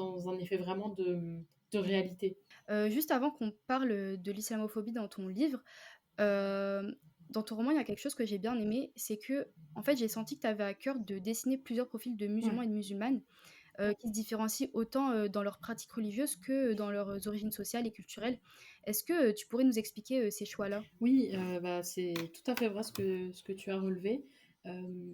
vraiment de réalité. Juste avant qu'on parle, de l'islamophobie dans ton livre, hem, dans ton roman, il y a quelque chose que j'ai bien aimé, c'est que en fait, j'ai senti que tu avais à cœur de dessiner plusieurs profils de musulmans Ouais. et de musulmanes. qui se différencient autant, dans leurs pratiques religieuses que dans leurs origines sociales et culturelles. Est-ce que, tu pourrais nous expliquer, ces choix-là? Oui, bah, c'est tout à fait vrai ce que tu as relevé.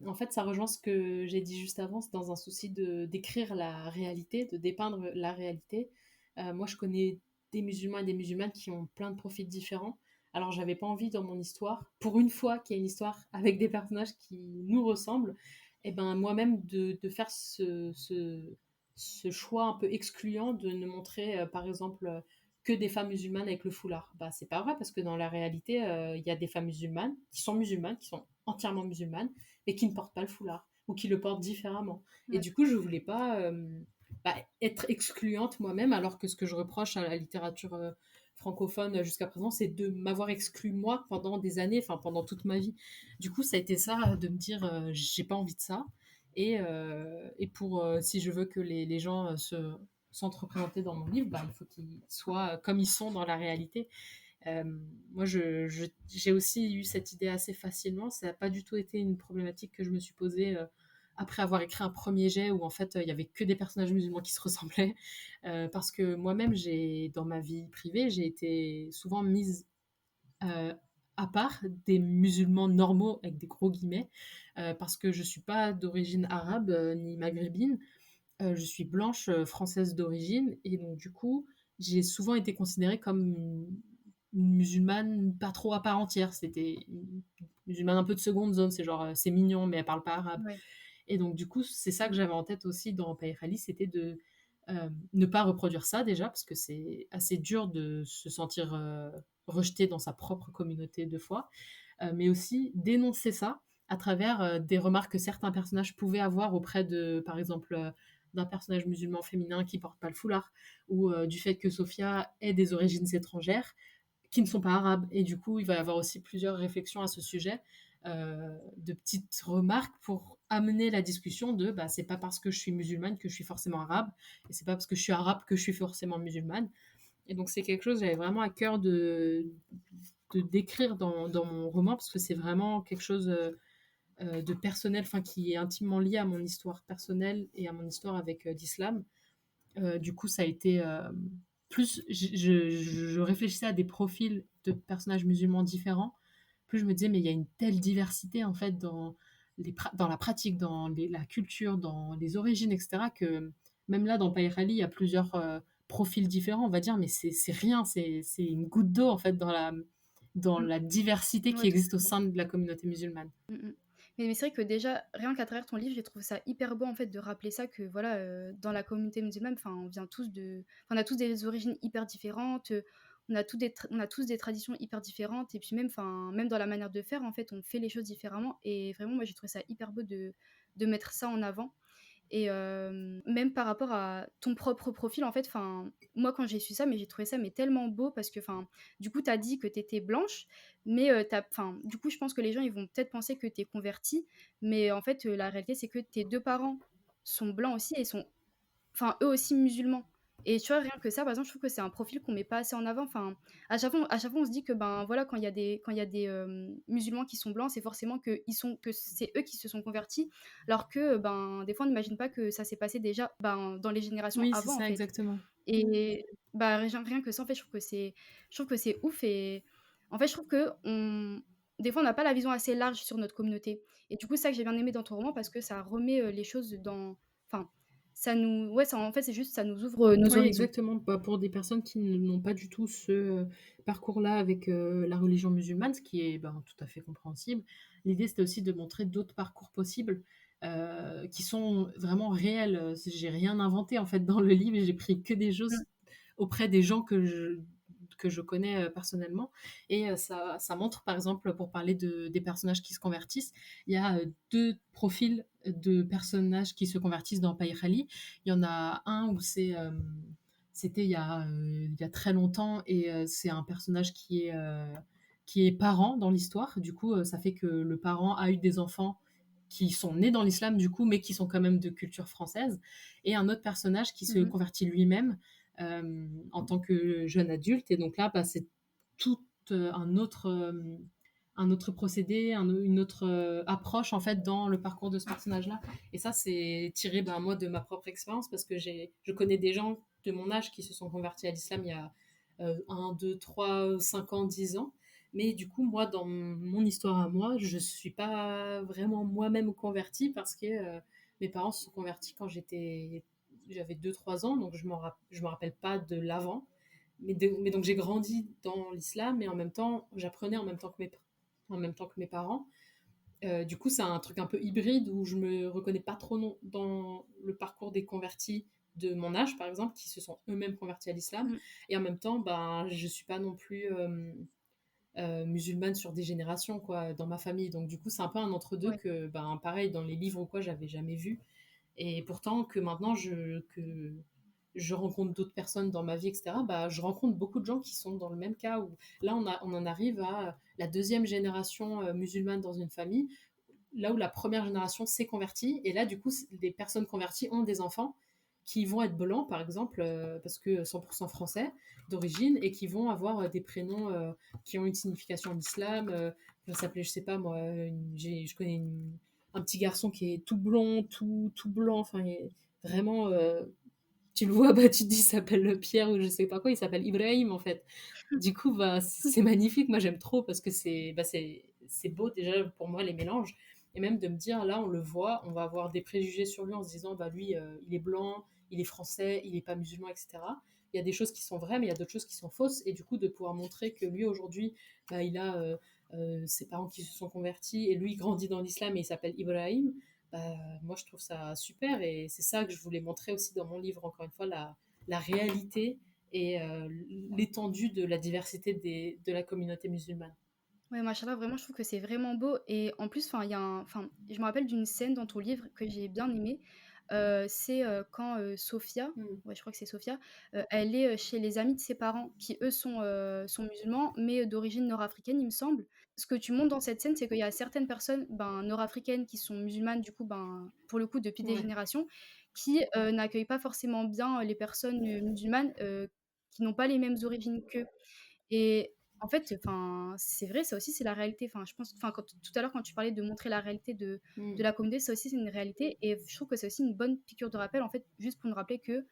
En fait, ça rejoint ce que j'ai dit juste avant, c'est dans un souci de d'écrire la réalité, de dépeindre la réalité. Moi, je connais des musulmans et des musulmanes qui ont plein de profils différents. Alors, j'avais pas envie dans mon histoire, pour une fois qu'il y a une histoire avec des personnages qui nous ressemblent, et ben moi-même de faire ce choix un peu excluant de ne montrer, par exemple, que des femmes musulmanes avec le foulard. Bah, c'est pas vrai parce que dans la réalité, il y a des femmes musulmanes, qui sont entièrement musulmanes, mais qui ne portent pas le foulard ou qui le portent différemment. Et Ouais. du coup, je voulais pas bah, être excluante moi-même, alors que ce que je reproche à la littérature francophone jusqu'à présent, c'est de m'avoir exclue moi pendant des années, enfin pendant toute ma vie. Du coup, ça a été ça, de me dire, j'ai pas envie de ça. Et pour, si je veux que les gens se sentent représentés dans mon livre, bah, il faut qu'ils soient comme ils sont dans la réalité. Euh, Moi, j'ai aussi eu cette idée assez facilement. Ça n'a pas du tout été une problématique que je me suis posée après avoir écrit un premier jet où en fait il y avait que des personnages musulmans qui se ressemblaient. Parce que moi-même, dans ma vie privée, j'ai été souvent mise euh, à part des musulmans normaux avec des gros guillemets, parce que je suis pas d'origine arabe ni maghrébine. Je suis blanche, française d'origine et donc du coup, j'ai souvent été considérée comme une musulmane pas trop à part entière. C'était une musulmane un peu de seconde zone, c'est genre, c'est mignon, mais elle parle pas arabe. Ouais. Et donc du coup, c'est ça que j'avais en tête aussi dans Païr Ali, c'était de ne pas reproduire ça déjà, parce que c'est assez dur de se sentir rejeté dans sa propre communauté de foi, mais aussi dénoncer ça à travers des remarques que certains personnages pouvaient avoir auprès de, par exemple, d'un personnage musulman féminin qui porte pas le foulard, ou du fait que Sophia ait des origines étrangères qui ne sont pas arabes. Et du coup, il va y avoir aussi plusieurs réflexions à ce sujet, de petites remarques pour amener la discussion de bah, c'est pas parce que je suis musulmane que je suis forcément arabe, et c'est pas parce que je suis arabe que je suis forcément musulmane. Et donc, c'est quelque chose que j'avais vraiment à cœur de décrire dans mon roman, parce que c'est vraiment quelque chose de personnel, enfin qui est intimement lié à mon histoire personnelle et à mon histoire avec l'islam. Du coup, ça a été plus je réfléchissais à des profils de personnages musulmans différents, plus je me disais mais il y a une telle diversité en fait dans la pratique, la culture, dans les origines, etc. que même là dans Païr Ali, il y a plusieurs profils différents, on va dire, mais c'est rien, c'est une goutte d'eau en fait dans Mmh. la diversité qui Ouais, existe au totalement. sein de la communauté musulmane. Mmh mh. Mais c'est vrai que déjà, rien qu'à travers ton livre, j'ai trouvé ça hyper beau, en fait, de rappeler ça que voilà, dans la communauté musulmane, enfin, on a tous des origines hyper différentes, on a tous des traditions hyper différentes et puis même, enfin, même dans la manière de faire, en fait, on fait les choses différemment et vraiment, moi, j'ai trouvé ça hyper beau de mettre ça en avant. Et même par rapport à ton propre profil, en fait, enfin, moi, quand j'ai su ça, mais j'ai trouvé ça mais tellement beau parce que, enfin, du coup, tu as dit que tu étais blanche, mais enfin, du coup, je pense que les gens, ils vont peut-être penser que tu es convertie, mais en fait, la réalité, c'est que tes 2 parents sont blancs aussi et sont enfin, eux aussi musulmans et tu vois, rien que ça, par exemple, je trouve que c'est un profil qu'on met pas assez en avant. Enfin, à chaque fois, on se dit que, ben, voilà, quand il y a des musulmans qui sont blancs, c'est forcément que c'est eux qui se sont convertis, alors que, ben, des fois, on n'imagine pas que ça s'est passé déjà, ben, dans les générations Oui, c'est avant, en ça, fait exactement. et bah, rien que ça, en fait, je trouve que c'est ouf et en fait, je trouve qu'on des fois, on n'a pas la vision assez large sur notre communauté et du coup, c'est ça que j'ai bien aimé dans ton roman parce que ça remet, les choses dans enfin, ça nous ouais, ça en fait, c'est juste ça nous ouvre, nos Oui, horizons. exactement. Bah, pour des personnes qui n'ont pas du tout ce parcours-là avec la religion musulmane, ce qui est ben, tout à fait compréhensible, l'idée c'était aussi de montrer d'autres parcours possibles qui sont vraiment réels. J'ai rien inventé en fait dans le livre, j'ai pris que des Mmh. choses auprès des gens que je connais personnellement. Et ça montre, par exemple, pour parler des personnages qui se convertissent, il y a deux profils de personnages qui se convertissent dans Païr Ali. Il y en a un où c'était il y a très longtemps et c'est un personnage qui est parent dans l'histoire. Du coup, ça fait que le parent a eu des enfants qui sont nés dans l'islam, du coup, mais qui sont quand même de culture française. Et un autre personnage qui se Mmh. convertit lui-même en tant que jeune adulte. Et donc là, bah, c'est tout un un autre procédé, une autre approche en fait dans le parcours de ce personnage-là. Et ça, c'est tiré moi de ma propre expérience parce que je connais des gens de mon âge qui se sont convertis à l'islam il y a 1, 2, 3, 5 ans, 10 ans. Mais du coup, moi, dans mon histoire à moi, je ne suis pas vraiment moi-même convertie parce que mes parents se sont convertis quand j'avais 2, 3 ans, donc je me rappelle pas de l'avant. Mais donc j'ai grandi dans l'islam et en même temps, j'apprenais en même temps que mes parents. Du coup, c'est un truc un peu hybride où je me reconnais pas trop dans le parcours des convertis de mon âge, par exemple, qui se sont eux-mêmes convertis à l'islam. Mmh. Et en même temps, ben, je suis pas non plus musulmane sur des générations, quoi, dans ma famille. Donc, du coup, c'est un peu un entre-deux Ouais. que, ben, pareil, dans les livres ou quoi, j'avais jamais vu. Et pourtant, que maintenant, que je rencontre d'autres personnes dans ma vie, etc., bah, je rencontre beaucoup de gens qui sont dans le même cas. Où, là, on en arrive à la deuxième génération musulmane dans une famille, là où la première génération s'est convertie. Et là, du coup, les personnes converties ont des enfants qui vont être blancs, par exemple, parce que 100% français d'origine, et qui vont avoir des prénoms qui ont une signification en islam. Ça s'appelait, je sais pas moi, je connais un petit garçon qui est tout blond, tout blanc, enfin, vraiment, tu le vois, bah, tu te dis, il s'appelle Pierre ou je sais pas quoi, il s'appelle Ibrahim en fait. Du coup, bah, c'est magnifique, moi j'aime trop parce que c'est beau déjà pour moi les mélanges. Et même de me dire, là on le voit, on va avoir des préjugés sur lui en se disant, bah lui il est blanc, il est français, il est pas musulman, etc. Il y a des choses qui sont vraies, mais il y a d'autres choses qui sont fausses. Et du coup, de pouvoir montrer que lui aujourd'hui, bah, il a ses parents qui se sont convertis et lui il grandit dans l'islam et il s'appelle Ibrahim, bah, moi je trouve ça super et c'est ça que je voulais montrer aussi dans mon livre, encore une fois, la réalité et l'étendue de la diversité de la communauté musulmane. Ouais, machallah, vraiment, je trouve que c'est vraiment beau et en plus, enfin, il y a un enfin, je me rappelle d'une scène dans ton livre que j'ai bien aimée, c'est, quand, Sophia, Mm. ouais, je crois que c'est Sophia, elle est, chez les amis de ses parents qui, eux, sont musulmans, mais d'origine nord-africaine, il me semble. Ce que tu montres dans cette scène, c'est qu'il y a certaines personnes, ben, nord-africaines qui sont musulmanes, du coup, ben, pour le coup, depuis des Ouais. générations, qui, n'accueillent pas forcément bien, les personnes, musulmanes, qui n'ont pas les mêmes origines qu'eux. Et en fait, enfin, c'est vrai, ça aussi, c'est la réalité. Enfin, je pense enfin, quand tout à l'heure, quand tu parlais de montrer la réalité de Mm. la communauté, ça aussi, c'est une réalité et je trouve que c'est aussi une bonne piqûre de rappel, en fait, juste pour nous rappeler que,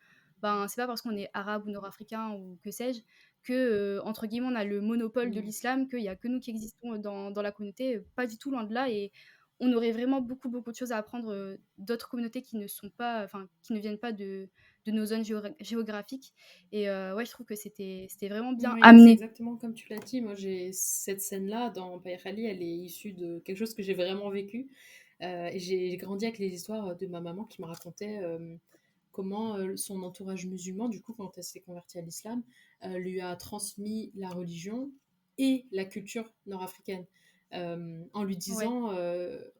ben, c'est pas parce qu'on est arabe ou nord-africain ou que sais-je, que, entre guillemets, «on a le monopole de Mm. l'islam», qu'il y a que nous qui existons, dans la communauté, pas du tout, loin de là et on aurait vraiment beaucoup, beaucoup de choses à apprendre, d'autres communautés qui ne sont pas enfin, qui ne viennent pas de nos zones géographiques et ouais, je trouve que c'était vraiment bien Oui, c'est amené. exactement comme tu l'as dit. Moi, j'ai cette scène-là dans Paya Khali, elle est issue de quelque chose que j'ai vraiment vécu. Et j'ai grandi avec les histoires de ma maman qui me racontait comment son entourage musulman, du coup, quand elle s'est convertie à l'islam, lui a transmis la religion et la culture nord-africaine. En lui Ouais. disant,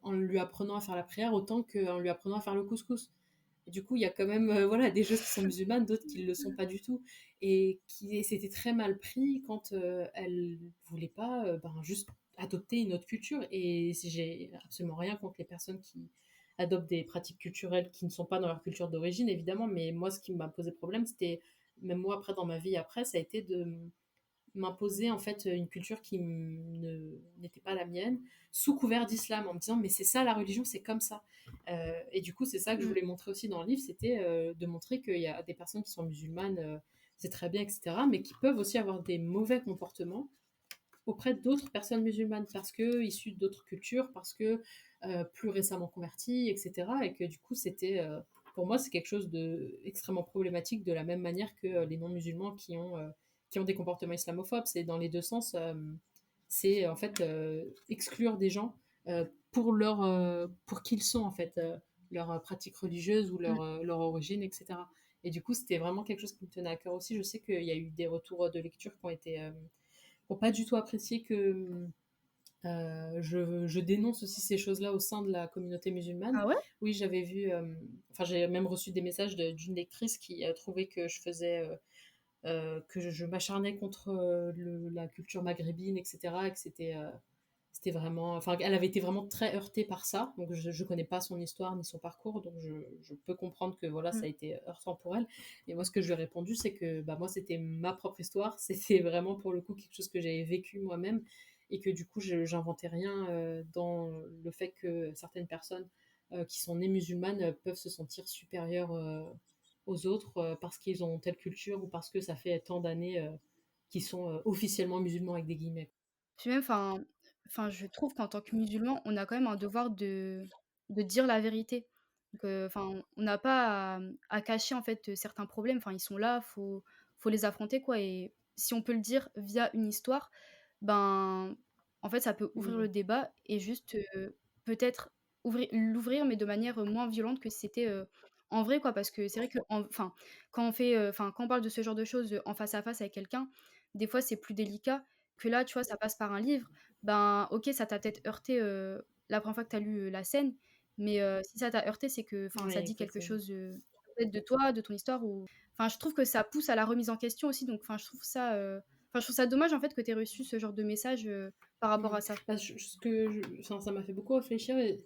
en lui apprenant à faire la prière autant qu'en lui apprenant à faire le couscous. Et du coup, il y a quand même voilà, des choses qui sont musulmanes, d'autres qui ne le sont pas du tout. Et qui c'était très mal pris quand elle voulait pas ben, juste adopter une autre culture. Et j'ai absolument rien contre les personnes qui adoptent des pratiques culturelles qui ne sont pas dans leur culture d'origine, évidemment. Mais moi, ce qui m'a posé problème, c'était, même moi, après, dans ma vie après, ça a été de m'imposer en fait une culture qui n'était pas la mienne sous couvert d'islam en me disant mais c'est ça la religion, c'est comme ça. Et du coup c'est ça que je Mmh. voulais montrer aussi dans le livre, c'était de montrer qu'il y a des personnes qui sont musulmanes, c'est très bien, etc., mais qui peuvent aussi avoir des mauvais comportements auprès d'autres personnes musulmanes parce que issues d'autres cultures, parce que plus récemment converties, etc., et que du coup c'était pour moi c'est quelque chose de extrêmement problématique, de la même manière que les non musulmans qui ont des comportements islamophobes. C'est dans les deux sens. C'est en fait exclure des gens pour qui ils sont en fait, leur pratique religieuse ou Mmh. leur origine, etc. Et du coup, c'était vraiment quelque chose qui me tenait à cœur aussi. Je sais qu'il y a eu des retours de lecture qui ont été pour pas du tout apprécier que je dénonce aussi ces choses-là au sein de la communauté musulmane. Ah ouais? Oui, j'avais vu, enfin j'ai même reçu des messages d'une lectrice qui a trouvé que je faisais, que je m'acharnais contre la culture maghrébine, etc. Et que c'était vraiment, enfin elle avait été vraiment très heurtée par ça. Donc je connais pas son histoire ni son parcours, donc je peux comprendre que voilà ça Mmh. a été heurtant pour elle. Et moi ce que je lui ai répondu, c'est que bah moi c'était ma propre histoire, c'était vraiment pour le coup quelque chose que j'avais vécu moi-même et que du coup, j'inventais rien dans le fait que certaines personnes qui sont nées musulmanes peuvent se sentir supérieures aux autres parce qu'ils ont telle culture ou parce que ça fait tant d'années qu'ils sont officiellement musulmans avec des guillemets. Puis même, enfin, je trouve qu'en tant que musulman, on a quand même un devoir de dire la vérité. Donc, enfin, on n'a pas à cacher, en fait, certains problèmes. Enfin, ils sont là, faut les affronter, quoi et si on peut le dire via une histoire, ben, en fait, ça peut ouvrir Mm. le débat et juste, peut-être l'ouvrir, mais de manière, moins violente que si c'était, en vrai, quoi. Parce que c'est vrai enfin, quand on parle de ce genre de choses, en face à face avec quelqu'un, des fois, c'est plus délicat que là, tu vois, ça passe par un livre, ben, OK, ça t'a peut-être heurté, la première fois que tu as lu, la scène, mais si ça t'a heurté, c'est que enfin, Oui, ça dit quelque exactement. chose, peut-être de toi, de ton histoire ou enfin, je trouve que ça pousse à la remise en question aussi donc enfin, je trouve ça dommage, en fait, que tu aies reçu ce genre de message, par rapport Mm. à ça. Bah, enfin, ça m'a fait beaucoup réfléchir et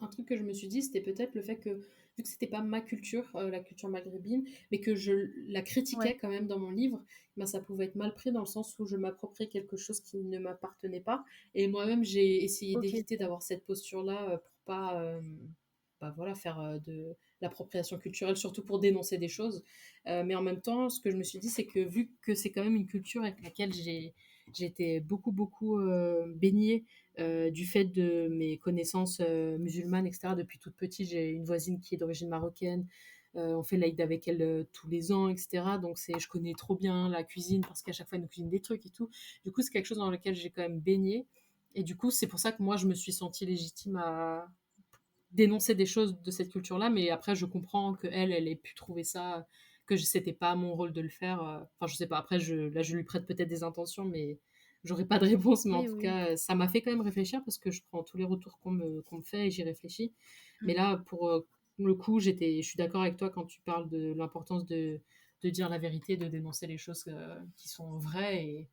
un truc que je me suis dit, c'était peut-être le fait que, vu que c'était pas ma culture, la culture maghrébine, mais que je la Ouais, critiquais quand même dans mon livre, ben ça pouvait être mal pris dans le sens où je m'appropriais quelque chose qui ne m'appartenait pas. Et moi-même, j'ai essayé OK, d'éviter je vois. d'avoir cette posture-là pour pas, bah voilà, faire de l'appropriation culturelle, surtout pour dénoncer des choses. Mais en même temps, ce que je me suis dit, c'est que vu que c'est quand même une culture avec laquelle j'ai été beaucoup, beaucoup baignée, du fait de mes connaissances musulmanes, etc. Depuis toute petite, j'ai une voisine qui est d'origine marocaine. On fait l'Aïd avec elle tous les ans, etc. Donc je connais trop bien la cuisine parce qu'à chaque fois elle nous cuisine des trucs et tout. Du coup, c'est quelque chose dans lequel j'ai quand même baigné. Et du coup, c'est pour ça que moi, je me suis sentie légitime à dénoncer des choses de cette culture-là. Mais après, je comprends que elle ait pu trouver ça, que c'était pas mon rôle de le faire. Enfin, je sais pas. Après, là, je lui prête peut-être des intentions, mais j'aurais pas de réponse. Mais en Oui, tout oui. cas, ça m'a fait quand même réfléchir parce que je prends tous les retours qu'on me fait et j'y réfléchis. Mais Mmh. là, pour le coup, je suis d'accord avec toi quand tu parles de l'importance de dire la vérité, de dénoncer les choses qui sont vraies.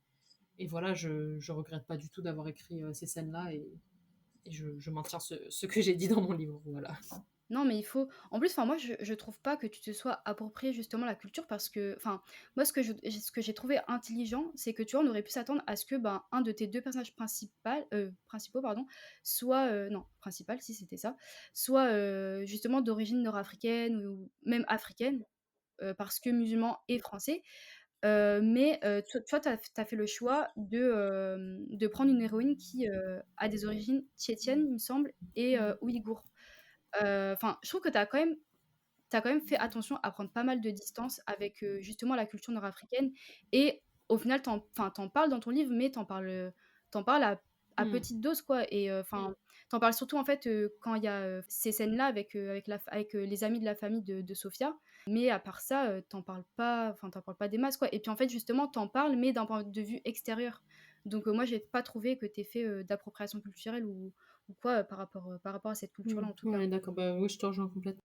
Et voilà, je regrette pas du tout d'avoir écrit ces scènes-là et je maintiens ce que j'ai dit dans mon livre. Voilà. Non, mais il faut en plus, enfin, moi, je trouve pas que tu te sois approprié justement la culture parce que enfin, moi, ce que j'ai trouvé intelligent, c'est que, tu vois, on aurait pu s'attendre à ce que, ben, un de tes 2 personnages principaux, pardon, soit, non, principal, si c'était ça, soit, justement d'origine nord-africaine ou même africaine, parce que musulman et français. Mais, toi, tu as fait le choix de prendre une héroïne qui, a des origines tchétchènes, il me semble et ouïghours. Enfin, je trouve que tu as quand même fait attention à prendre pas mal de distance avec, justement la culture nord-africaine et au final, tu en parles dans ton livre, mais tu en parles à Mm. petite dose, quoi et enfin, tu en parles surtout, en fait, quand il y a, ces scènes-là avec les amis de la famille de Sofia, mais à part ça, tu en parles pas des masses, quoi et puis, en fait, justement, tu en parles, mais d'un point de vue extérieur. Donc moi, j'ai pas trouvé que tu aies fait, d'appropriation culturelle ou quoi, par rapport à cette culture-là, Mm. en tout cas. Ouais, d'accord. Bah oui, je te rejoins complètement.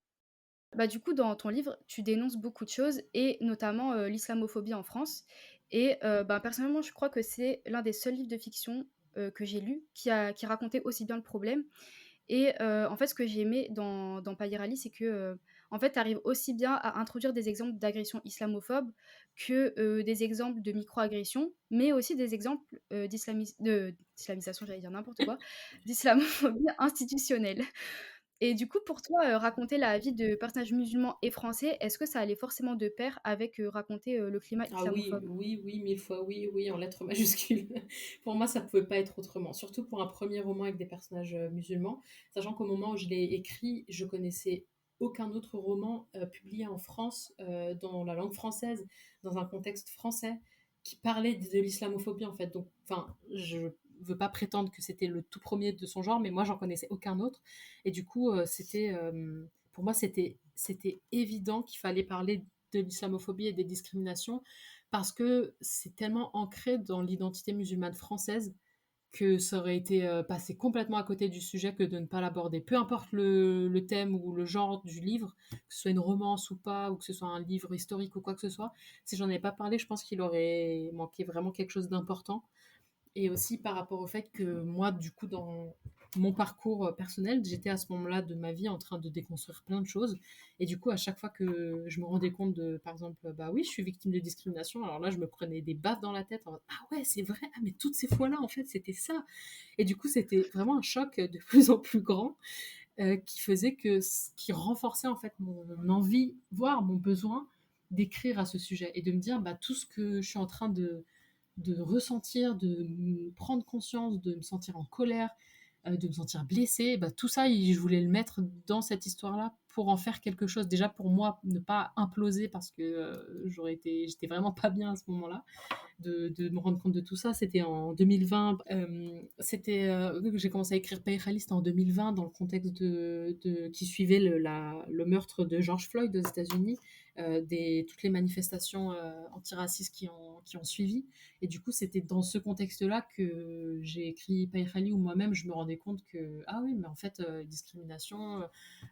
Bah, du coup, dans ton livre, tu dénonces beaucoup de choses et notamment, l'islamophobie en France et ben, personnellement, je crois que c'est l'un des seuls livres de fiction, que j'ai lu qui racontait aussi bien le problème et en fait, ce que j'ai aimé dans Pas lire Ali, c'est que, en fait, tu arrives aussi bien à introduire des exemples d'agressions islamophobes que, des exemples de microagressions, mais aussi des exemples, d'islamisation, j'allais dire n'importe quoi, d'islamophobie institutionnelle. Et du coup, pour toi, raconter la vie de personnages musulmans et français, est-ce que ça allait forcément de pair avec, raconter, le climat Ah oui, islamophobe? oui, oui, mille fois oui, oui, en lettres majuscules. Pour moi, ça pouvait pas être autrement. Surtout pour un premier roman avec des personnages musulmans, sachant qu'au moment où je l'ai écrit, je connaissais aucun autre roman publié en France, dans la langue française, dans un contexte français, qui parlait de l'islamophobie en fait. Donc, enfin, je veux pas prétendre que c'était le tout premier de son genre, mais moi, j'en connaissais aucun autre. Et du coup, pour moi, c'était évident qu'il fallait parler de l'islamophobie et des discriminations parce que c'est tellement ancré dans l'identité musulmane française que ça aurait été passé complètement à côté du sujet que de ne pas l'aborder. Peu importe le thème ou le genre du livre, que ce soit une romance ou pas, ou que ce soit un livre historique ou quoi que ce soit, si j'en avais pas parlé, je pense qu'il aurait manqué vraiment quelque chose d'important. Et aussi par rapport au fait que moi, du coup, mon parcours personnel. J'étais à ce moment-là de ma vie en train de déconstruire plein de choses. Et du coup, à chaque fois que je me rendais compte de, par exemple, bah oui, je suis victime de discrimination, alors là, je me prenais des baffes dans la tête en mode, ah ouais, c'est vrai, ah mais toutes ces fois-là, en fait, c'était ça. Et du coup, c'était vraiment un choc de plus en plus grand qui faisait que, qui renforçait en fait mon envie, voire mon besoin d'écrire à ce sujet et de me dire, bah, tout ce que je suis en train de ressentir, de prendre conscience, de me sentir en colère, de me sentir blessée, bah, tout ça, je voulais le mettre dans cette histoire-là pour en faire quelque chose. Déjà pour moi, ne pas imploser parce que j'étais vraiment pas bien à ce moment-là, de me rendre compte de tout ça. C'était en 2020. J'ai commencé à écrire Pay Realiste en 2020 dans le contexte qui suivait le meurtre de George Floyd aux États-Unis, toutes les manifestations antiracistes qui ont suivi. Et du coup, c'était dans ce contexte-là que j'ai écrit Pay Rally, où moi-même je me rendais compte que, ah oui, mais en fait, discrimination,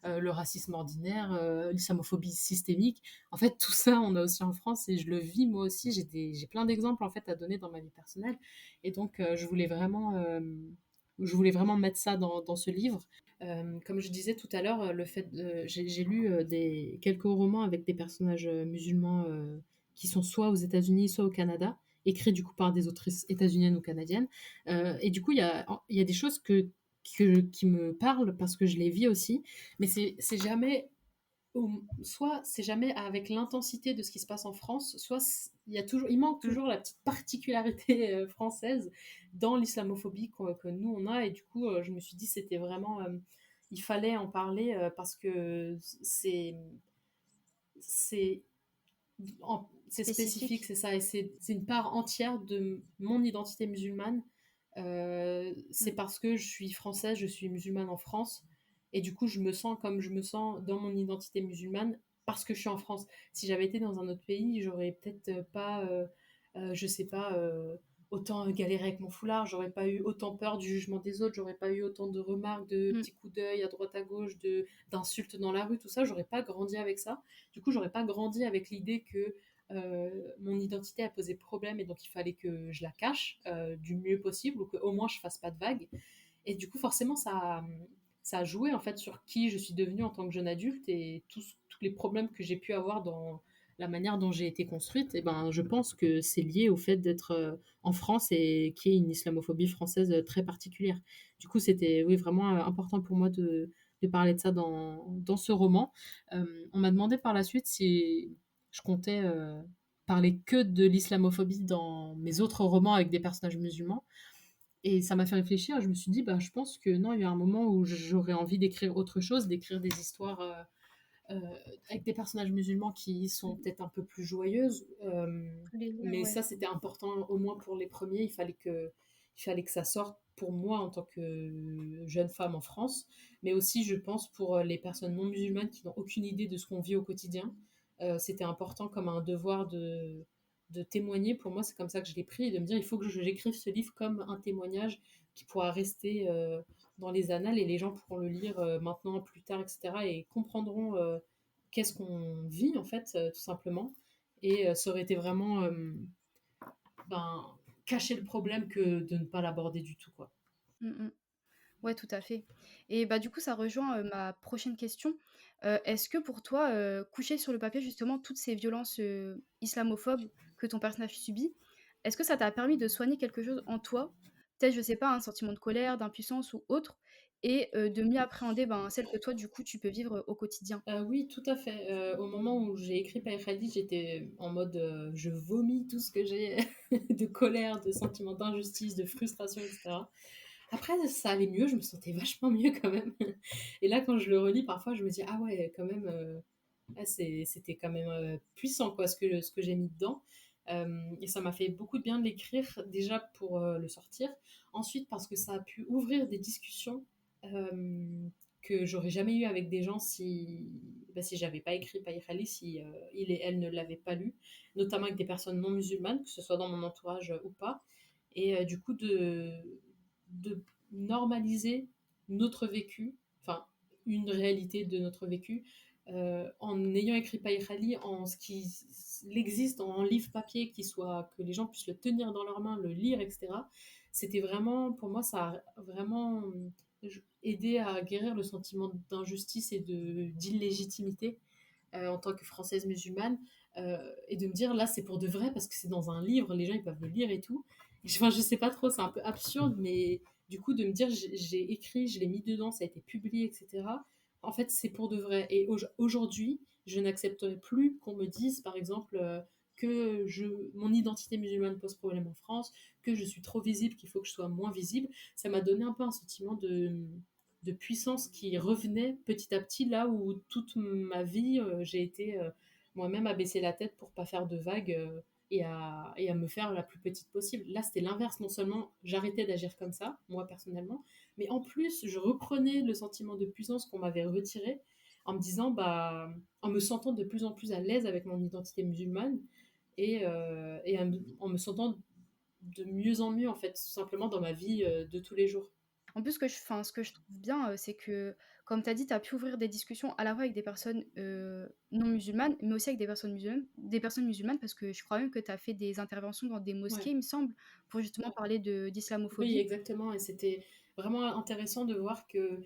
le racisme ordinaire, l'islamophobie systémique, en fait, tout ça, on a aussi en France et je le vis moi aussi. J'ai plein d'exemples en fait à donner dans ma vie personnelle. Et donc, je voulais vraiment mettre ça dans ce livre. Comme je disais tout à l'heure, j'ai lu quelques romans avec des personnages musulmans qui sont soit aux États-Unis, soit au Canada, écrits du coup par des autrices états-uniennes ou canadiennes. Et du coup, il y a des choses qui me parlent parce que je les vis aussi, mais c'est jamais soit c'est jamais avec l'intensité de ce qui se passe en France, soit il manque Mmh. toujours la petite particularité française dans l'islamophobie que nous on a. Et du coup, je me suis dit c'était vraiment, il fallait en parler parce que c'est c'est spécifique, Spécifique. c'est ça, et c'est une part entière de mon identité musulmane. C'est Mmh. parce que je suis française, je suis musulmane en France, et du coup, je me sens comme je me sens dans mon identité musulmane parce que je suis en France. Si j'avais été dans un autre pays, j'aurais peut-être pas, je sais pas, autant galéré avec mon foulard, j'aurais pas eu autant peur du jugement des autres, j'aurais pas eu autant de remarques, de Mmh. petits coups d'œil à droite à gauche, d'insultes dans la rue, tout ça, j'aurais pas grandi avec ça. Du coup, j'aurais pas grandi avec l'idée que mon identité a posé problème et donc il fallait que je la cache du mieux possible ou qu'au moins je fasse pas de vagues. Et du coup, forcément, ça a joué en fait sur qui je suis devenue en tant que jeune adulte et tous les problèmes que j'ai pu avoir dans la manière dont j'ai été construite. Et ben, je pense que c'est lié au fait d'être en France et qu'il y ait une islamophobie française très particulière. Du coup, c'était oui, vraiment important pour moi de parler de ça dans ce roman. On m'a demandé par la suite si je comptais parler que de l'islamophobie dans mes autres romans avec des personnages musulmans. Et ça m'a fait réfléchir. Je me suis dit, bah, je pense que non, il y a un moment où j'aurais envie d'écrire autre chose, d'écrire des histoires avec des personnages musulmans qui sont Mmh. peut-être un peu plus joyeuses. Plus légère, Mais ouais. ça, c'était important, au moins pour les premiers. Il fallait que ça sorte pour moi en tant que jeune femme en France, mais aussi, je pense, pour les personnes non musulmanes qui n'ont aucune idée de ce qu'on vit au quotidien. C'était important comme un devoir de témoigner. Pour moi, c'est comme ça que je l'ai pris et de me dire, il faut que j'écrive ce livre comme un témoignage qui pourra rester dans les annales et les gens pourront le lire maintenant, plus tard, etc. et comprendront qu'est-ce qu'on vit en fait, tout simplement. Et ça aurait été vraiment ben, cacher le problème que de ne pas l'aborder du tout, quoi. Mmh mh. Ouais, tout à fait et bah, du coup, ça rejoint, ma prochaine question. Est-ce que pour toi, coucher sur le papier justement toutes ces violences, islamophobes que ton personnage subit, est-ce que ça t'a permis de soigner quelque chose en toi? Peut-être, je sais pas, un sentiment de colère, d'impuissance ou autre et de mieux appréhender, ben, celles que toi, du coup, tu peux vivre, au quotidien? Oui, tout à fait. Au moment où j'ai écrit Père Khadi, j'étais en mode je vomis tout ce que j'ai de colère, de sentiments d'injustice, de frustration, etc. Après, ça allait mieux, je me sentais vachement mieux quand même. Et là, quand je le relis, parfois, je me dis, ah ouais, quand même, ah, c'était quand même puissant, quoi, ce que j'ai mis dedans. Et ça m'a fait beaucoup de bien de l'écrire, déjà pour le sortir. Ensuite, parce que ça a pu ouvrir des discussions que j'aurais jamais eu avec des gens si j'avais pas écrit Payet Ali, si il et elle ne l'avaient pas lu, notamment avec des personnes non musulmanes, que ce soit dans mon entourage ou pas. Et du coup, de normaliser notre vécu, enfin, une réalité de notre vécu, en ayant écrit Payet Ali, en ce qui existe en livre papier, que les gens puissent le tenir dans leurs mains, le lire, etc. C'était vraiment, pour moi, ça a vraiment aider à guérir le sentiment d'injustice et d'illégitimité en tant que Française musulmane, et de me dire là c'est pour de vrai parce que c'est dans un livre, les gens ils peuvent le lire et tout. Enfin, je sais pas trop, c'est un peu absurde, mais du coup de me dire j'ai écrit, je l'ai mis dedans, ça a été publié, etc. En fait, c'est pour de vrai. Et aujourd'hui, je n'accepterai plus qu'on me dise, par exemple, mon identité musulmane pose problème en France, que je suis trop visible, qu'il faut que je sois moins visible. Ça m'a donné un peu un sentiment de puissance qui revenait petit à petit là où toute ma vie j'ai été moi-même à baisser la tête pour pas faire de vagues et à me faire la plus petite possible. Là, c'était l'inverse. Non seulement j'arrêtais d'agir comme ça, moi personnellement, mais en plus, je reprenais le sentiment de puissance qu'on m'avait retiré en me disant, bah, en me sentant de plus en plus à l'aise avec mon identité musulmane en me sentant de mieux en mieux, en fait, tout simplement dans ma vie de tous les jours. En plus, ce que je trouve bien, c'est que, comme tu as dit, tu as pu ouvrir des discussions à la fois avec des personnes, non musulmanes, mais aussi avec des personnes musulmanes parce que je crois même que tu as fait des interventions dans des mosquées, Ouais. il me semble, pour justement parler Oui, d'islamophobie. exactement. Et c'était vraiment intéressant de voir que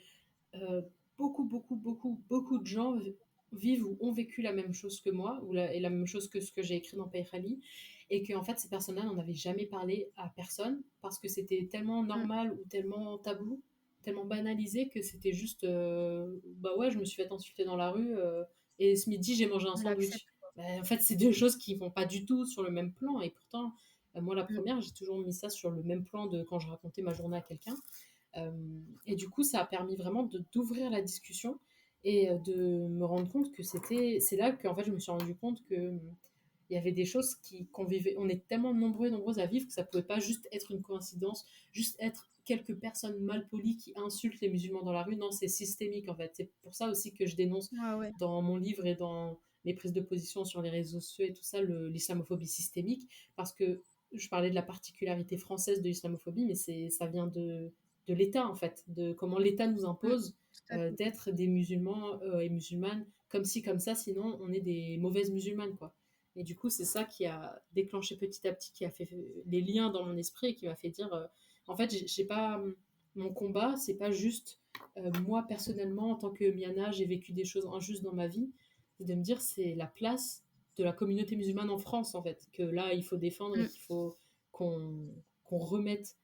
euh, beaucoup, beaucoup, beaucoup, beaucoup de gens vivent ou ont vécu la même chose que moi, et la même chose que ce que j'ai écrit dans Pay Rally, et que en fait ces personnes-là n'en avaient jamais parlé à personne parce que c'était tellement Mmh, normal ou tellement tabou, tellement banalisé que c'était juste bah ouais, je me suis fait insulter dans la rue et ce midi j'ai mangé un on l'accepte. sandwich. Bah, en fait, c'est deux choses qui vont pas du tout sur le même plan, et pourtant moi la Mmh. première, j'ai toujours mis ça sur le même plan de quand je racontais ma journée à quelqu'un. Euh, et du coup, ça a permis vraiment d'ouvrir la discussion et de me rendre compte que c'est là que en fait, je me suis rendu compte que il y avait des choses qu'on vivait, on est tellement nombreux et nombreuses à vivre que ça pouvait pas juste être une coïncidence, juste être quelques personnes malpolies qui insultent les musulmans dans la rue. Non, c'est systémique en fait. C'est pour ça aussi que je dénonce Ouais, ouais. dans mon livre et dans mes prises de position sur les réseaux sociaux et tout ça l'islamophobie systémique, parce que je parlais de la particularité française de l'islamophobie, mais ça vient de l'État, en fait, de comment l'État nous Mmh. impose Tout à fait. d'être des musulmans et musulmanes comme ci, comme ça, sinon on est des mauvaises musulmanes, quoi. Et du coup, c'est ça qui a déclenché petit à petit, qui a fait les liens dans mon esprit et qui m'a fait dire, en fait, j'ai pas, mon combat, c'est pas juste moi personnellement, en tant que Miana, j'ai vécu des choses injustes dans ma vie, c'est de me dire, c'est la place de la communauté musulmane en France, en fait, que là, il faut défendre et Mmh. qu'il faut qu'on qu'on remette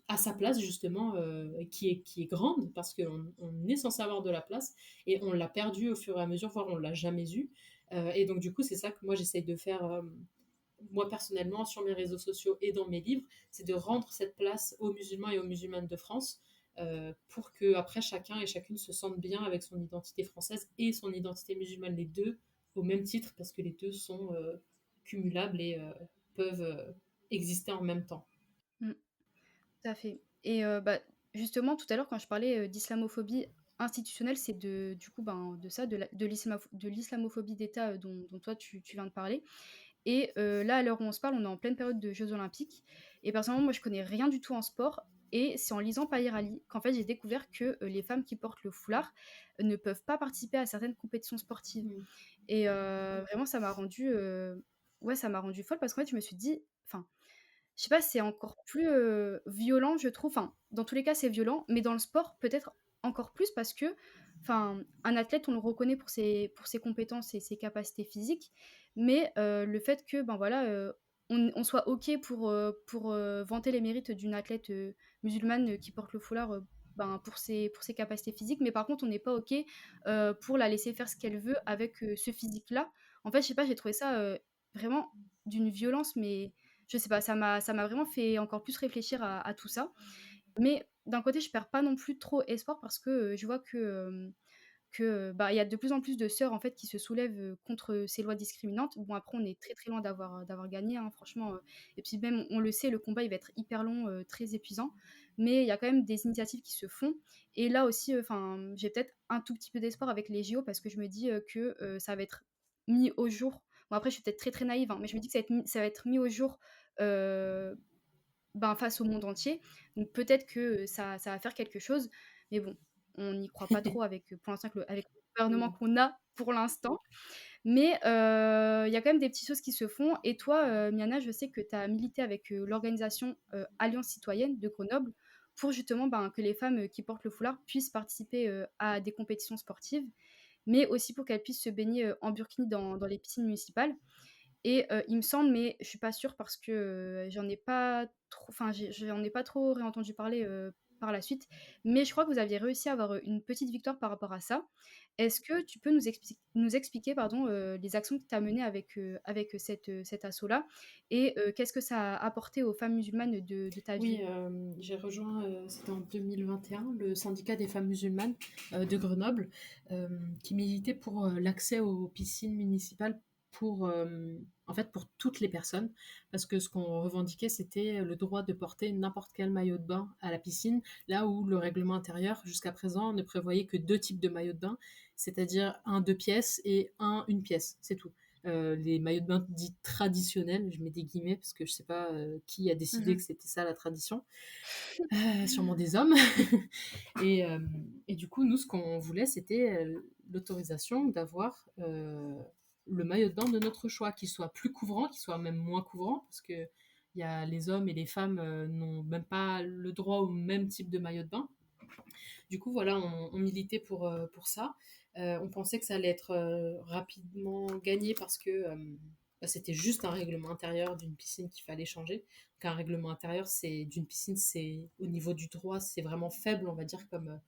à sa place justement, qui est grande parce qu'on est censé avoir de la place et on l'a perdu au fur et à mesure, voire on l'a jamais eu. Et donc du coup, c'est ça que moi j'essaye de faire, moi personnellement, sur mes réseaux sociaux et dans mes livres, c'est de rendre cette place aux musulmans et aux musulmanes de France pour que après chacun et chacune se sente bien avec son identité française et son identité musulmane, les deux au même titre, parce que les deux sont cumulables et peuvent exister en même temps. Mmh. Tout à fait et bah, justement tout à l'heure quand je parlais, d'islamophobie institutionnelle, c'est du coup, ben, de ça, de l'islamophobie d'État, dont toi tu viens de parler et là, à l'heure où on se parle, on est en pleine période de jeux olympiques et personnellement, moi, je connais rien du tout en sport et c'est en lisant Pahir Ali qu'en fait, j'ai découvert que, les femmes qui portent le foulard ne peuvent pas participer à certaines compétitions sportives Mm. et vraiment ça m'a rendue, ouais, ça m'a rendue folle parce qu'en fait, je me suis dit enfin, je sais pas, c'est encore plus, violent, je trouve. Enfin, dans tous les cas, c'est violent, mais dans le sport, peut-être encore plus parce que, enfin, un athlète, on le reconnaît pour ses compétences et ses capacités physiques, mais le fait que, ben, voilà, on soit OK pour vanter les mérites d'une athlète, musulmane, qui porte le foulard, ben, pour ses capacités physiques, mais par contre, on n'est pas OK, pour la laisser faire ce qu'elle veut avec, ce physique-là. En fait, je sais pas, j'ai trouvé ça, vraiment d'une violence, mais je sais pas, ça m'a vraiment fait encore plus réfléchir à tout ça. Mais d'un côté, je perds pas non plus trop espoir parce que, je vois que, bah, il y a de plus en plus de sœurs, en fait, qui se soulèvent, contre ces lois discriminantes. Bon, après, on est très, très loin d'avoir gagné, hein, franchement, et puis même, on le sait, le combat, il va être hyper long, très épuisant. Mais il y a quand même des initiatives qui se font et là aussi, enfin, j'ai peut-être un tout petit peu d'espoir avec les JO parce que je me dis, que, ça va être mis au jour. Bon, après, je suis peut-être très, très naïve, hein, mais je me dis que ça va être mis au jour, heu, ben, face au monde entier. Donc peut-être que, ça va faire quelque chose, mais bon, on n'y croit pas trop avec, pour l'instant avec le gouvernement Oui. qu'on a pour l'instant. Mais il y a quand même des petites choses qui se font et toi, Miana, je sais que tu as milité avec, l'organisation, Alliance citoyenne de Grenoble pour justement, ben, que les femmes, qui portent le foulard puissent participer, à des compétitions sportives, mais aussi pour qu'elles puissent se baigner, en burkini dans les piscines municipales. Et il me semble, mais je suis pas sûre parce que, j'en ai pas trop enfin, j'en ai pas trop réentendu parler, par la suite, mais je crois que vous aviez réussi à avoir, une petite victoire par rapport à ça. Est-ce que tu peux nous expliquer, pardon, les actions que tu as menées avec, cet assaut-là et qu'est-ce que ça a apporté aux femmes musulmanes de ta Oui, ville? j'ai rejoint, c'était en 2021, le syndicat des femmes musulmanes, de Grenoble, qui militait pour, l'accès aux piscines municipales pour, en fait, pour toutes les personnes. Parce que ce qu'on revendiquait, c'était le droit de porter n'importe quel maillot de bain à la piscine, là où le règlement intérieur, jusqu'à présent, ne prévoyait que 2 types de maillots de bain, c'est-à-dire un 2 pièces et un 1 pièce, c'est tout. Les maillots de bain dits traditionnels, je mets des guillemets parce que je sais pas qui a décidé Mmh. que c'était ça la tradition, sûrement des hommes. Et du coup, nous, ce qu'on voulait, c'était l'autorisation d'avoir le maillot de bain de notre choix, qu'il soit plus couvrant, qu'il soit même moins couvrant, parce que il y a les hommes et les femmes n'ont même pas le droit au même type de maillot de bain. Du coup, voilà, on militait pour ça. On pensait que ça allait être rapidement gagné parce que bah, c'était juste un règlement intérieur d'une piscine qu'il fallait changer. Donc, un règlement intérieur d'une piscine, c'est au niveau du droit, c'est vraiment faible, on va dire, comme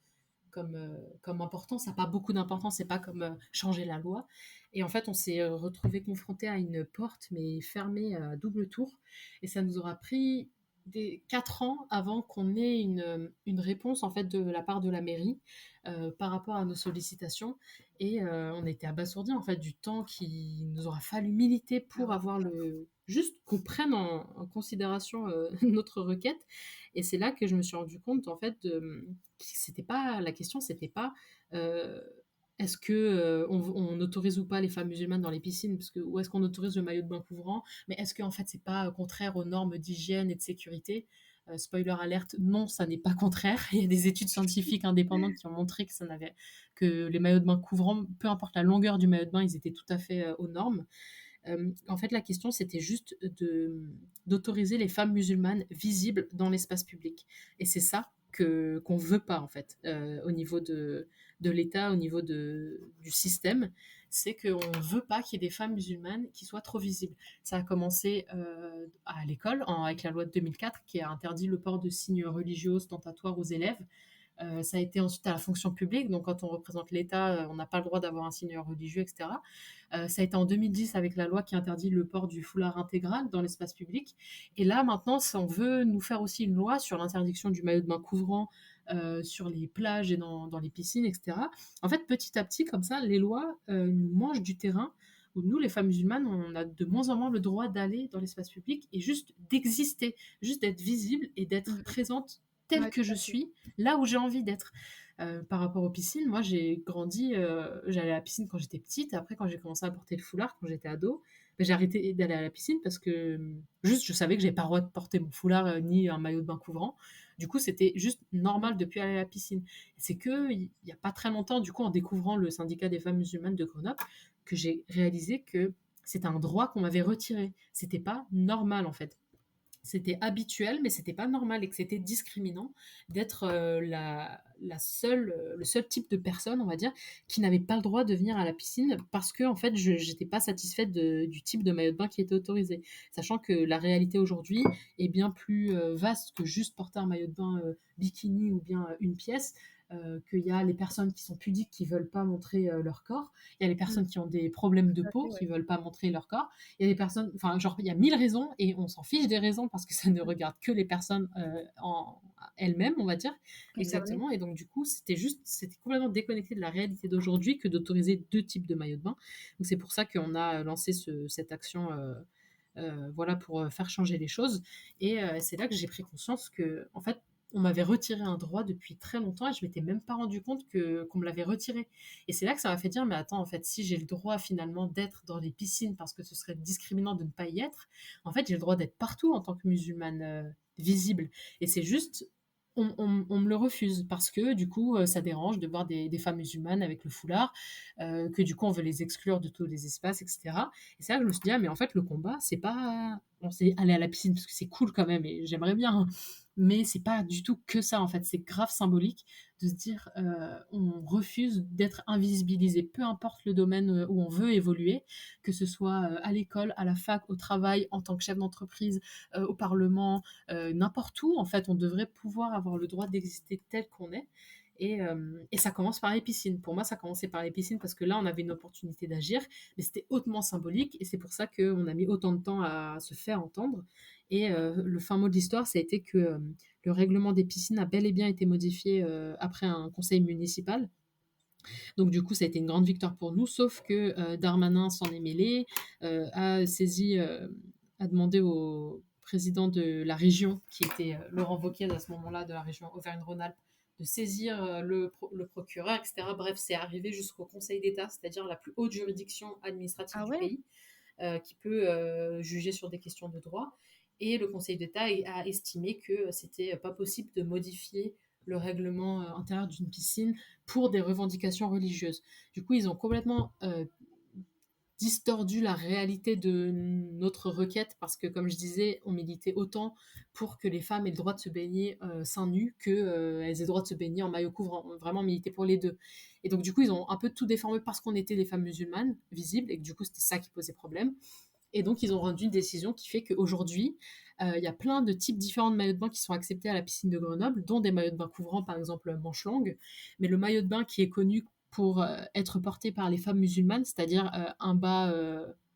importance. Ça n'a pas beaucoup d'importance, c'est pas comme changer la loi. Et en fait, on s'est retrouvé confronté à une porte, mais fermée à double tour. Et ça nous aura pris des 4 ans avant qu'on ait une réponse en fait de la part de la mairie par rapport à nos sollicitations. Et on était abasourdis en fait du temps qu'il nous aura fallu militer Ah pour ouais, avoir d'accord. le juste qu'on prenne en considération notre requête. Et c'est là que je me suis rendu compte en fait c'était pas la question, c'était pas euh, est-ce que on autorise ou pas les femmes musulmanes dans les piscines, parce que ou est-ce qu'on autorise le maillot de bain couvrant, mais est-ce que en fait c'est pas contraire aux normes d'hygiène et de sécurité. Spoiler alerte, non, ça n'est pas contraire. Il y a des études scientifiques indépendantes qui ont montré que les maillots de bain couvrants, peu importe la longueur du maillot de bain, ils étaient tout à fait aux normes. En fait, la question, c'était juste d'autoriser les femmes musulmanes visibles dans l'espace public. Et c'est ça qu'on ne veut pas, en fait, au niveau de l'État, au niveau du système. C'est qu'on ne veut pas qu'il y ait des femmes musulmanes qui soient trop visibles. Ça a commencé à l'école, avec la loi de 2004, qui a interdit le port de signes religieux ostentatoires aux élèves. Ça a été ensuite à la fonction publique, donc quand on représente l'État, on n'a pas le droit d'avoir un signe religieux, etc. Ça a été en 2010 avec la loi qui interdit le port du foulard intégral dans l'espace public. Et là, maintenant, on veut nous faire aussi une loi sur l'interdiction du maillot de bain couvrant sur les plages et dans les piscines, etc. En fait, petit à petit, comme ça, les lois nous mangent du terrain où nous, les femmes musulmanes, on a de moins en moins le droit d'aller dans l'espace public et juste d'exister, juste d'être visible et d'être Mmh. présente telle Ouais, que tout je à fait. suis, là où j'ai envie d'être. Par rapport aux piscines, moi j'ai grandi, j'allais à la piscine quand j'étais petite. Après, quand j'ai commencé à porter le foulard, quand j'étais ado, ben, j'ai arrêté d'aller à la piscine parce que juste je savais que j'avais pas le droit de porter mon foulard ni un maillot de bain couvrant. Du coup, c'était juste Mmh. normal de plus aller à la piscine. C'est que il y a pas très longtemps, du coup, en découvrant le syndicat des femmes musulmanes de Grenoble, que j'ai réalisé que c'était un droit qu'on m'avait retiré. C'était pas normal en fait, c'était habituel, mais c'était pas normal et que c'était discriminant d'être le seul type de personne, on va dire, qui n'avait pas le droit de venir à la piscine parce que en fait, je n'étais pas satisfaite du type de maillot de bain qui était autorisé. Sachant que la réalité aujourd'hui est bien plus vaste que juste porter un maillot de bain bikini ou bien une pièce. Qu'il y a les personnes qui sont pudiques qui veulent pas montrer leur corps, il y a les Mmh. personnes qui ont des problèmes de Tout à peau fait, ouais. qui veulent pas montrer leur corps, il y a des personnes, enfin, genre, il y a 1000 raisons et on s'en fiche des raisons parce que ça ne Mmh. regarde que les personnes en elles-mêmes, on va dire. Concerné. Exactement. Et donc, du coup, c'était complètement déconnecté de la réalité d'aujourd'hui que d'autoriser 2 types de maillots de bain. Donc, c'est pour ça qu'on a lancé cette action. Voilà, pour faire changer les choses. Et c'est là que j'ai pris conscience que, en fait, on m'avait retiré un droit depuis très longtemps et je m'étais même pas rendu compte qu'on me l'avait retiré. Et c'est là que ça m'a fait dire, mais attends, en fait, si j'ai le droit finalement d'être dans les piscines parce que ce serait discriminant de ne pas y être, en fait, j'ai le droit d'être partout en tant que musulmane visible. Et c'est juste, on me le refuse parce que du coup, ça dérange de voir des femmes musulmanes avec le foulard, que du coup, on veut les exclure de tous les espaces, etc. Et c'est là que je me suis dit, ah, mais en fait, le combat, c'est pas on sait aller à la piscine parce que c'est cool quand même et j'aimerais bien, hein, mais c'est pas du tout que ça, en fait. C'est grave symbolique de se dire, on refuse d'être invisibilisé, peu importe le domaine, où on veut évoluer, que ce soit, à l'école, à la fac, au travail, en tant que chef d'entreprise, au parlement, n'importe où, en fait, on devrait pouvoir avoir le droit d'exister tel qu'on est et ça commence par les piscines. Pour moi, ça commençait par les piscines parce que là, on avait une opportunité d'agir, mais c'était hautement symbolique et c'est pour ça qu'on a mis autant de temps à se faire entendre et le fin mot de l'histoire, ça a été que, le règlement des piscines a bel et bien été modifié, après un conseil municipal. Donc du coup, ça a été une grande victoire pour nous, sauf que, Darmanin s'en est mêlé, a saisi, a demandé au président de la région, qui était, Laurent Wauquiez à ce moment-là, de la région Auvergne-Rhône-Alpes, de saisir, le procureur et cetera. Bref, c'est arrivé jusqu'au Conseil d'État, c'est-à-dire la plus haute juridiction administrative Ah du ouais? pays, qui peut, juger sur des questions de droit et le Conseil d'État a estimé que c'était pas possible de modifier le règlement, intérieur d'une piscine pour des revendications religieuses. Du coup, ils ont complètement distordu la réalité de notre requête parce que, comme je disais, on militait autant pour que les femmes aient le droit de se baigner seins nus qu'elles aient le droit de se baigner en maillot couvrant. On vraiment milité pour les deux. Et donc, du coup, ils ont un peu tout déformé parce qu'on était des femmes musulmanes visibles et que du coup, c'était ça qui posait problème. Et donc, ils ont rendu une décision qui fait qu'aujourd'hui, il y a plein de types différents de maillots de bain qui sont acceptés à la piscine de Grenoble, dont des maillots de bain couvrants, par exemple manche longue. Mais le maillot de bain qui est connu pour être porté par les femmes musulmanes, c'est-à-dire un bas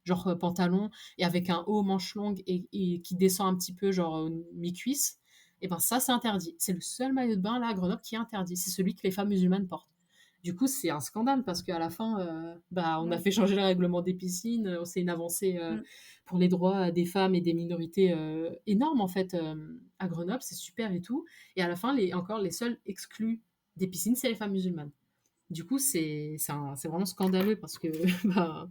genre pantalon et avec un haut manche longue et qui descend un petit peu genre mi-cuisse, et ben ça c'est interdit. C'est le seul maillot de bain là à Grenoble qui est interdit. C'est celui que les femmes musulmanes portent. Du coup, c'est un scandale parce qu'à la fin, bah, on a Ouais. fait changer le règlement des piscines, c'est une avancée Mmh. pour les droits des femmes et des minorités énorme en fait à Grenoble, c'est super et tout. Et à la fin, encore les seuls exclus des piscines, c'est les femmes musulmanes. Du coup, c'est vraiment scandaleux parce que, bah,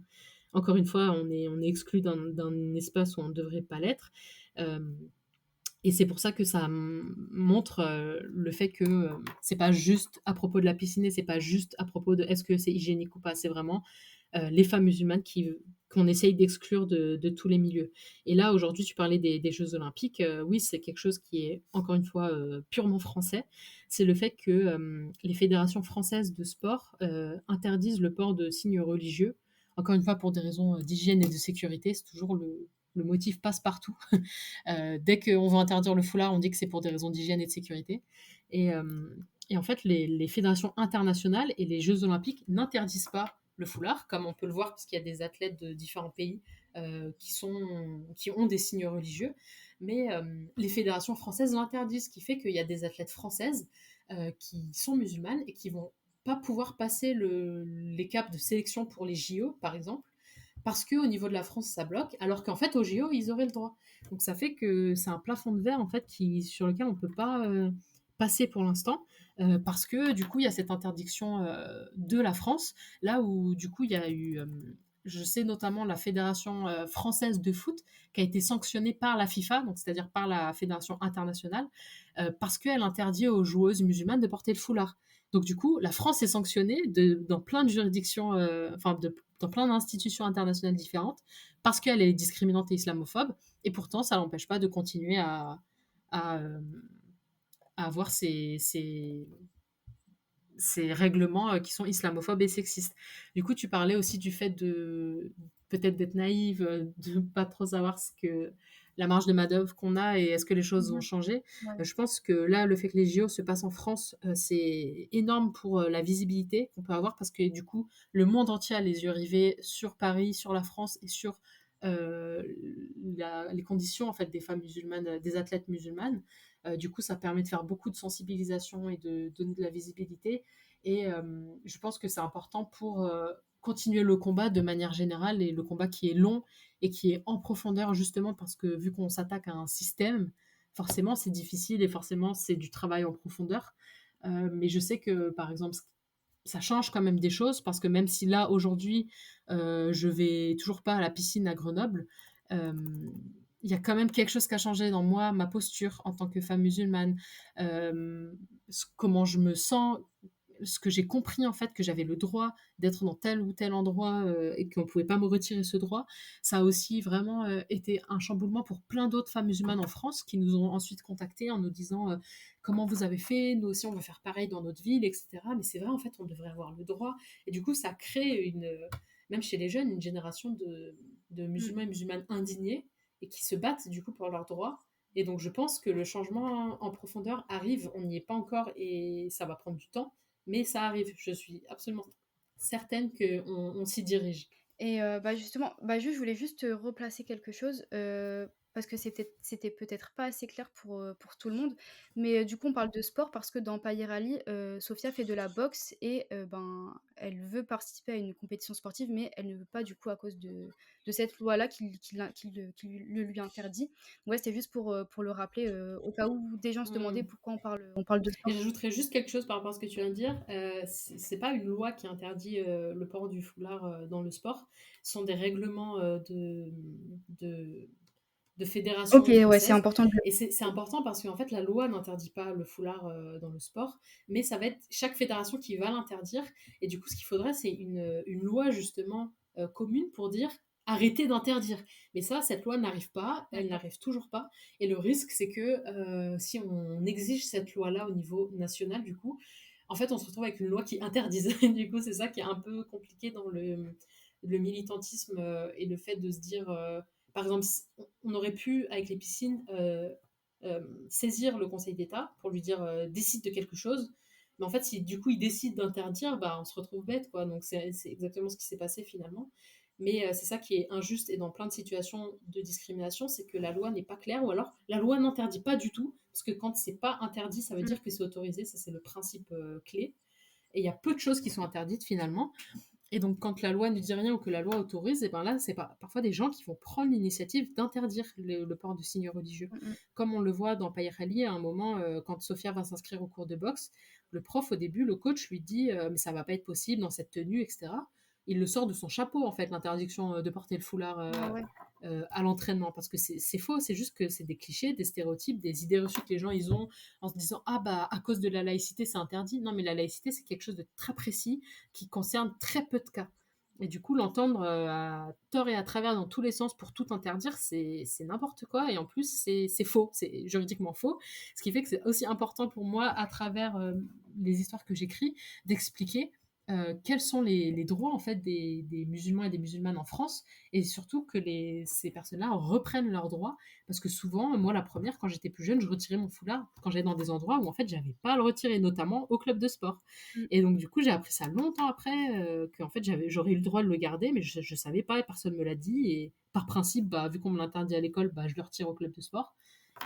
encore une fois, on est exclu d'un espace où on ne devrait pas l'être. Euh, et c'est pour ça que ça montre le fait que c'est pas juste à propos de la piscine et c'est pas juste à propos de est-ce que c'est hygiénique ou pas. C'est vraiment les femmes musulmanes qu'on essaye d'exclure de tous les milieux. Et là, aujourd'hui, tu parlais des Jeux Olympiques. Oui, c'est quelque chose qui est, encore une fois, purement français. C'est le fait que les fédérations françaises de sport interdisent le port de signes religieux. Encore une fois, pour des raisons d'hygiène et de sécurité, c'est toujours le motif passe-partout. Dès qu'on veut interdire le foulard, on dit que c'est pour des raisons d'hygiène et de sécurité. Et, euh, et en fait, les fédérations internationales et les Jeux olympiques n'interdisent pas le foulard, comme on peut le voir, parce qu'il y a des athlètes de différents pays qui ont des signes religieux. Mais les fédérations françaises l'interdisent, ce qui fait qu'il y a des athlètes françaises qui sont musulmanes et qui vont pas pouvoir passer les caps de sélection pour les JO, par exemple, parce qu'au niveau de la France, ça bloque, alors qu'en fait, au JO, ils auraient le droit. Donc ça fait que c'est un plafond de verre, en fait, sur lequel on ne peut pas passer pour l'instant, parce que du coup, il y a cette interdiction de la France, là où du coup, il y a eu, je sais notamment la Fédération française de foot, qui a été sanctionnée par la FIFA, donc c'est-à-dire par la Fédération internationale, parce qu'elle interdit aux joueuses musulmanes de porter le foulard. Donc du coup, la France est sanctionnée dans plein de juridictions, dans plein d'institutions internationales différentes, parce qu'elle est discriminante et islamophobe, et pourtant ça l'empêche pas de continuer à, euh, à avoir ces règlements qui sont islamophobes et sexistes. Du coup, tu parlais aussi du fait de peut-être d'être naïve, de pas trop savoir ce que la marge de manœuvre qu'on a et est-ce que les choses vont Mmh. changer. Ouais. Je pense que là, le fait que les JO se passent en France, c'est énorme pour la visibilité qu'on peut avoir parce que du coup, le monde entier a les yeux rivés sur Paris, sur la France et sur euh, les conditions en fait des femmes musulmanes, des athlètes musulmanes. Du coup, ça permet de faire beaucoup de sensibilisation et de donner de la visibilité. Et je pense que c'est important pour continuer le combat de manière générale et le combat qui est long et qui est en profondeur justement parce que vu qu'on s'attaque à un système, forcément c'est difficile et forcément c'est du travail en profondeur. Mais je sais que par exemple ça change quand même des choses parce que même si là aujourd'hui je vais toujours pas à la piscine à Grenoble, euh, il y a quand même quelque chose qui a changé dans moi, ma posture en tant que femme musulmane, comment je me sens, ce que j'ai compris, en fait, que j'avais le droit d'être dans tel ou tel endroit, et qu'on pouvait pas me retirer ce droit, ça a aussi vraiment, été un chamboulement pour plein d'autres femmes musulmanes en France qui nous ont ensuite contactées en nous disant, «Comment vous avez fait? Nous aussi, on veut faire pareil dans notre ville» et cetera. Mais c'est vrai, en fait, on devrait avoir le droit et du coup, ça crée même chez les jeunes, une génération de Mmh. musulmans et musulmanes indignés et qui se battent, du coup, pour leurs droits et donc je pense que le changement en profondeur arrive. On n'y est pas encore et ça va prendre du temps, mais ça arrive. Je suis absolument certaine qu'on s'y dirige. Et bah, justement, bah, juste je voulais juste, replacer quelque chose, parce que c'était peut-être pas assez clair pour tout le monde. Mais, du coup, on parle de sport parce que dans Payer Ali, Sophia fait de la boxe et ben, elle veut participer à une compétition sportive, mais elle ne veut pas du coup à cause de cette loi-là qui le lui interdit. Ouais, c'était juste pour le rappeler, au cas où des gens se demandaient Mmh. pourquoi on parle de Et sport. j'ajouterais juste quelque chose par rapport à ce que tu viens de dire. C'est pas une loi qui interdit le port du foulard dans le sport. Ce sont des règlements de, de OK, fédération ouais, c'est française. important de le Et c'est important parce qu'en fait, la loi n'interdit pas le foulard dans le sport, mais ça va être chaque fédération qui va l'interdire. Et du coup, ce qu'il faudrait, c'est une loi justement commune pour dire arrêtez d'interdire. Mais ça, cette loi n'arrive pas, elle d'accord. n'arrive toujours pas. Et le risque, c'est que si on exige cette loi-là au niveau national, du coup, en fait, on se retrouve avec une loi qui interdise. Du coup, c'est ça qui est un peu compliqué dans le militantisme et le fait de se dire, par exemple, on aurait pu, avec les piscines, saisir le Conseil d'État pour lui dire décide de quelque chose. Mais en fait, si du coup il décide d'interdire, bah, on se retrouve bête, quoi. Donc c'est exactement ce qui s'est passé finalement. Mais c'est ça qui est injuste et dans plein de situations de discrimination, c'est que la loi n'est pas claire ou alors la loi n'interdit pas du tout. Parce que quand c'est pas interdit, ça veut Mmh. dire que c'est autorisé. Ça, c'est le principe clé. Et il y a peu de choses qui sont interdites finalement. Et donc, quand la loi ne dit rien ou que la loi autorise, et ben là, c'est parfois des gens qui vont prendre l'initiative d'interdire le port de signes religieux. Mmh mh. Comme on le voit dans Payer Ali, à un moment, quand Sophia va s'inscrire au cours de boxe, le prof, au début, le coach lui dit mais ça va pas être possible dans cette tenue, etc. Il le sort de son chapeau, en fait, l'interdiction de porter le foulard Ah ouais. à l'entraînement, parce que c'est faux, c'est juste que c'est des clichés, des stéréotypes, des idées reçues que les gens ils ont en se disant ah bah à cause de la laïcité c'est interdit. Non, mais la laïcité c'est quelque chose de très précis qui concerne très peu de cas. Et du coup, l'entendre à tort et à travers dans tous les sens pour tout interdire, c'est n'importe quoi. Et en plus, c'est faux, c'est juridiquement faux. Ce qui fait que c'est aussi important pour moi, à travers les histoires que j'écris, d'expliquer quels sont les droits en fait des musulmans et des musulmanes en France et surtout que ces personnes-là reprennent leurs droits parce que souvent, moi la première, quand j'étais plus jeune, je retirais mon foulard quand j'allais dans des endroits où en fait j'avais pas à le retirer, notamment au club de sport. Mmh. Et donc du coup, j'ai appris ça longtemps après qu'en fait j'aurais eu le droit de le garder, mais je savais pas et personne me l'a dit. Et par principe, bah, vu qu'on me l'interdit à l'école, bah, je le retire au club de sport.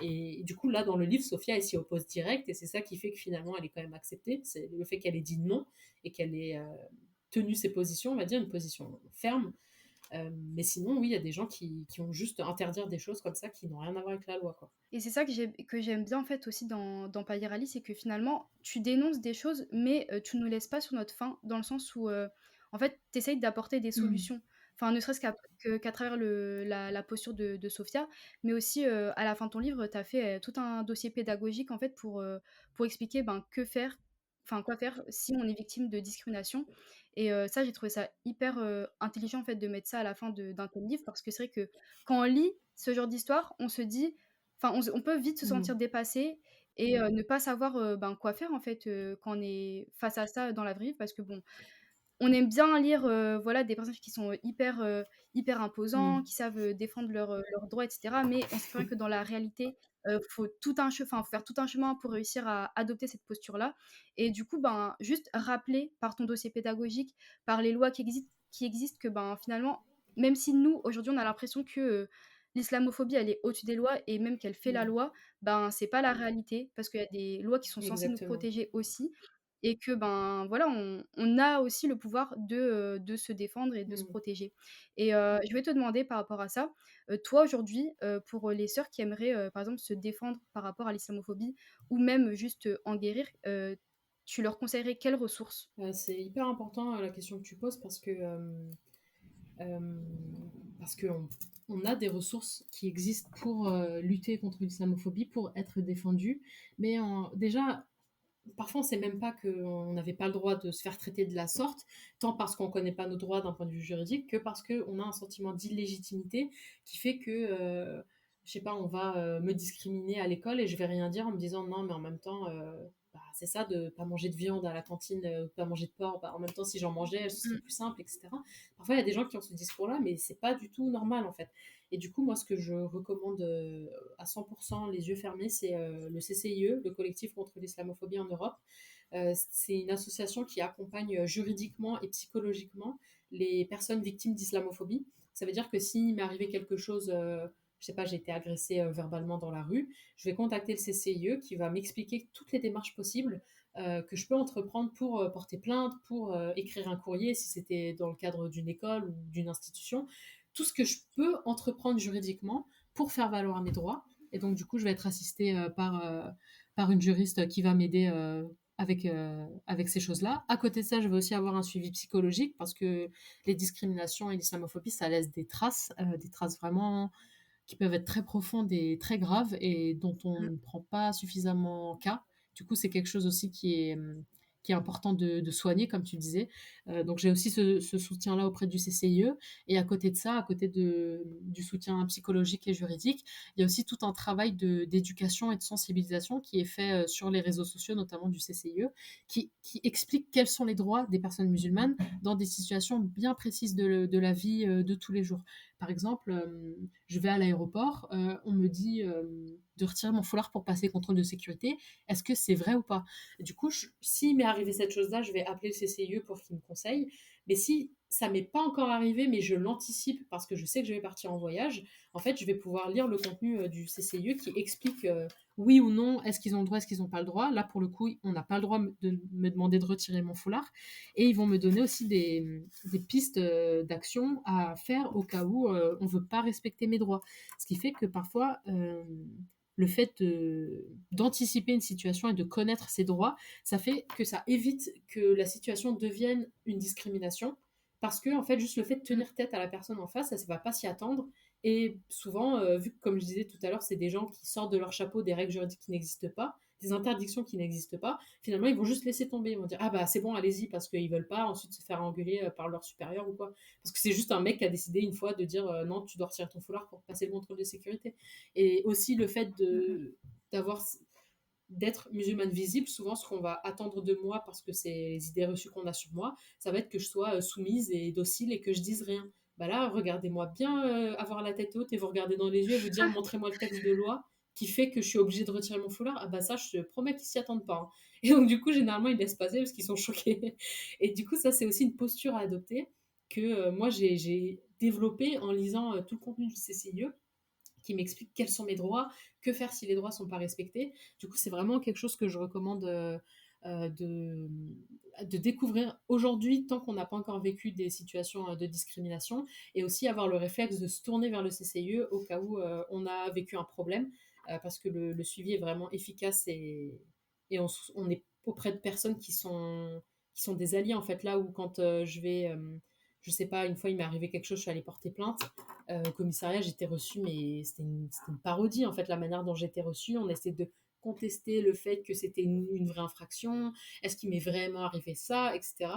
Et du coup, là, dans le livre, Sophia, elle s'y oppose direct, et c'est ça qui fait que finalement, elle est quand même acceptée. C'est le fait qu'elle ait dit non et qu'elle ait tenu ses positions, on va dire, une position ferme. Mais sinon, oui, il y a des gens qui ont juste interdire des choses comme ça qui n'ont rien à voir avec la loi, quoi. Et c'est ça que j'aime bien, en fait, aussi dans Payer Ali, c'est que finalement, tu dénonces des choses, mais tu ne nous laisses pas sur notre faim, dans le sens où, en fait, tu essayes d'apporter des Mm. solutions. Enfin, ne serait-ce qu'à travers la posture de Sophia, mais aussi, à la fin de ton livre, tu as fait, tout un dossier pédagogique, en fait, pour expliquer, ben, quoi faire si on est victime de discrimination. Et ça, j'ai trouvé ça hyper, intelligent, en fait, de mettre ça à la fin d'un tel livre, parce que c'est vrai que quand on lit ce genre d'histoire, on se dit enfin, on peut vite se sentir Mm. dépassé et ne pas savoir, ben, quoi faire en fait, quand on est face à ça dans la vraie vie. Parce que bon, on aime bien lire, voilà, des personnages qui sont, hyper imposants, Mm. qui savent, défendre leurs droits et cetera. Mais on sait très bien que dans la réalité, faut faire tout un chemin pour réussir à adopter cette posture-là. Et du coup, ben, juste rappeler par ton dossier pédagogique, par les lois qui existent que, ben, finalement, même si nous, aujourd'hui, on a l'impression que, l'islamophobie, elle est au-dessus des lois et même qu'elle fait la Mm. loi, ben, c'est pas la réalité parce qu'il y a des lois qui sont censées nous Exactement. protéger aussi. Et que, ben, voilà, on a aussi le pouvoir de se défendre et de se Mm. protéger. Et je voulais te demander par rapport à ça, toi aujourd'hui, pour les sœurs qui aimeraient, par exemple, se défendre par rapport à l'islamophobie ou même juste, en guérir, tu leur conseillerais quelles ressources? C'est hyper important la question que tu poses euh, parce qu'on on a des ressources qui existent pour lutter contre l'islamophobie, pour être défendu. Mais déjà, parfois on sait même pas qu'on n'avait pas le droit de se faire traiter de la sorte, tant parce qu'on connaît pas nos droits d'un point de vue juridique, que parce qu'on a un sentiment d'illégitimité qui fait que, je sais pas, on va, me discriminer à l'école et je vais rien dire en me disant: «Non, mais en même temps, bah, c'est ça de pas manger de viande à la cantine, pas manger de porc, bah, en même temps si j'en mangeais, ce serait Mmh. plus simple» et cetera. Parfois il y a des gens qui ont ce discours-là, mais c'est pas du tout normal, en fait. Et du coup, moi, ce que je recommande, à 100 les yeux fermés, c'est, le CCIE, le Collectif contre l'islamophobie en Europe. C'est une association qui accompagne, juridiquement et psychologiquement les personnes victimes d'islamophobie. Ça veut dire que s'il m'est arrivé quelque chose, je sais pas, j'ai été agressée, verbalement dans la rue, je vais contacter le CCIE qui va m'expliquer toutes les démarches possibles, que je peux entreprendre pour, porter plainte, pour, écrire un courrier si c'était dans le cadre d'une école ou d'une institution. Tout ce que je peux entreprendre juridiquement pour faire valoir mes droits. Et donc, du coup, je vais être assistée par une juriste qui va m'aider avec ces choses-là. À côté de ça, je vais aussi avoir un suivi psychologique parce que les discriminations et l'islamophobie, ça laisse des traces vraiment qui peuvent être très profondes et très graves et dont on Mmh. ne prend pas suffisamment cas. Du coup, c'est quelque chose aussi qui est important de soigner, comme tu disais. Donc, j'ai aussi ce soutien-là auprès du CCIE. Et à côté de ça, à côté du soutien psychologique et juridique, il y a aussi tout un travail d'éducation et de sensibilisation qui est fait sur les réseaux sociaux, notamment du CCIE, qui explique quels sont les droits des personnes musulmanes dans des situations bien précises de la vie de tous les jours. Par exemple, je vais à l'aéroport, on me dit de retirer mon foulard pour passer contrôle de sécurité. Est-ce que c'est vrai ou pas? Du coup, s'il m'est arrivé cette chose-là, je vais appeler le CCIE pour qu'il me conseille. Mais si ça m'est pas encore arrivé, mais je l'anticipe parce que je sais que je vais partir en voyage, en fait, je vais pouvoir lire le contenu du CCIE qui explique oui ou non, est-ce qu'ils ont le droit, est-ce qu'ils n'ont pas le droit. Là, pour le coup, on n'a pas le droit de me demander de retirer mon foulard. Et ils vont me donner aussi des pistes d'action à faire au cas où on ne veut pas respecter mes droits. Ce qui fait que parfois, le fait d'anticiper une situation et de connaître ses droits, ça fait que ça évite que la situation devienne une discrimination. Parce que, en fait, juste le fait de Mmh. tenir tête à la personne en face, ça ne va pas s'y attendre. Et souvent, vu que, comme je disais tout à l'heure, c'est des gens qui sortent de leur chapeau des règles juridiques qui n'existent pas, des interdictions qui n'existent pas, finalement, ils vont juste laisser tomber. Ils vont dire: «Ah bah, c'est bon, allez-y», parce qu'ils veulent pas ensuite se faire engueuler, par leur supérieur ou quoi. Parce que c'est juste un mec qui a décidé une fois de dire, «Non, tu dois retirer ton foulard pour passer le contrôle de sécurité». Et aussi le fait Mmh mh. d'avoir d'être musulmane visible, souvent ce qu'on va attendre de moi parce que c'est les idées reçues qu'on a sur moi, ça va être que je sois, soumise et docile et que je dise rien. Bah là, regardez-moi bien, avoir la tête haute et vous regarder dans les yeux et vous dire: «Montrez-moi le texte de loi qui fait que je suis obligée de retirer mon foulard». Ah bah ça, je te promets qu'ils s'y attendent pas, hein. Et donc du coup, généralement, ils laissent passer parce qu'ils sont choqués. Et du coup, ça, c'est aussi une posture à adopter que, moi j'ai développée en lisant, tout le contenu du CCIE qui m'explique quels sont mes droits, que faire si les droits sont pas respectés. Du coup, c'est vraiment quelque chose que je recommande de, de découvrir aujourd'hui tant qu'on n'a pas encore vécu des situations de discrimination et aussi avoir le réflexe de se tourner vers le CCIE au cas où on a vécu un problème parce que le suivi est vraiment efficace et on est auprès de personnes qui sont des alliés en fait là où quand je vais je sais pas, une fois il m'est arrivé quelque chose, je suis allée porter plainte au commissariat, j'étais reçue, mais c'était une parodie, en fait, la manière dont j'étais reçue. On essaie de contester le fait que c'était une vraie infraction. Est-ce qu'il m'est vraiment arrivé ça, etc.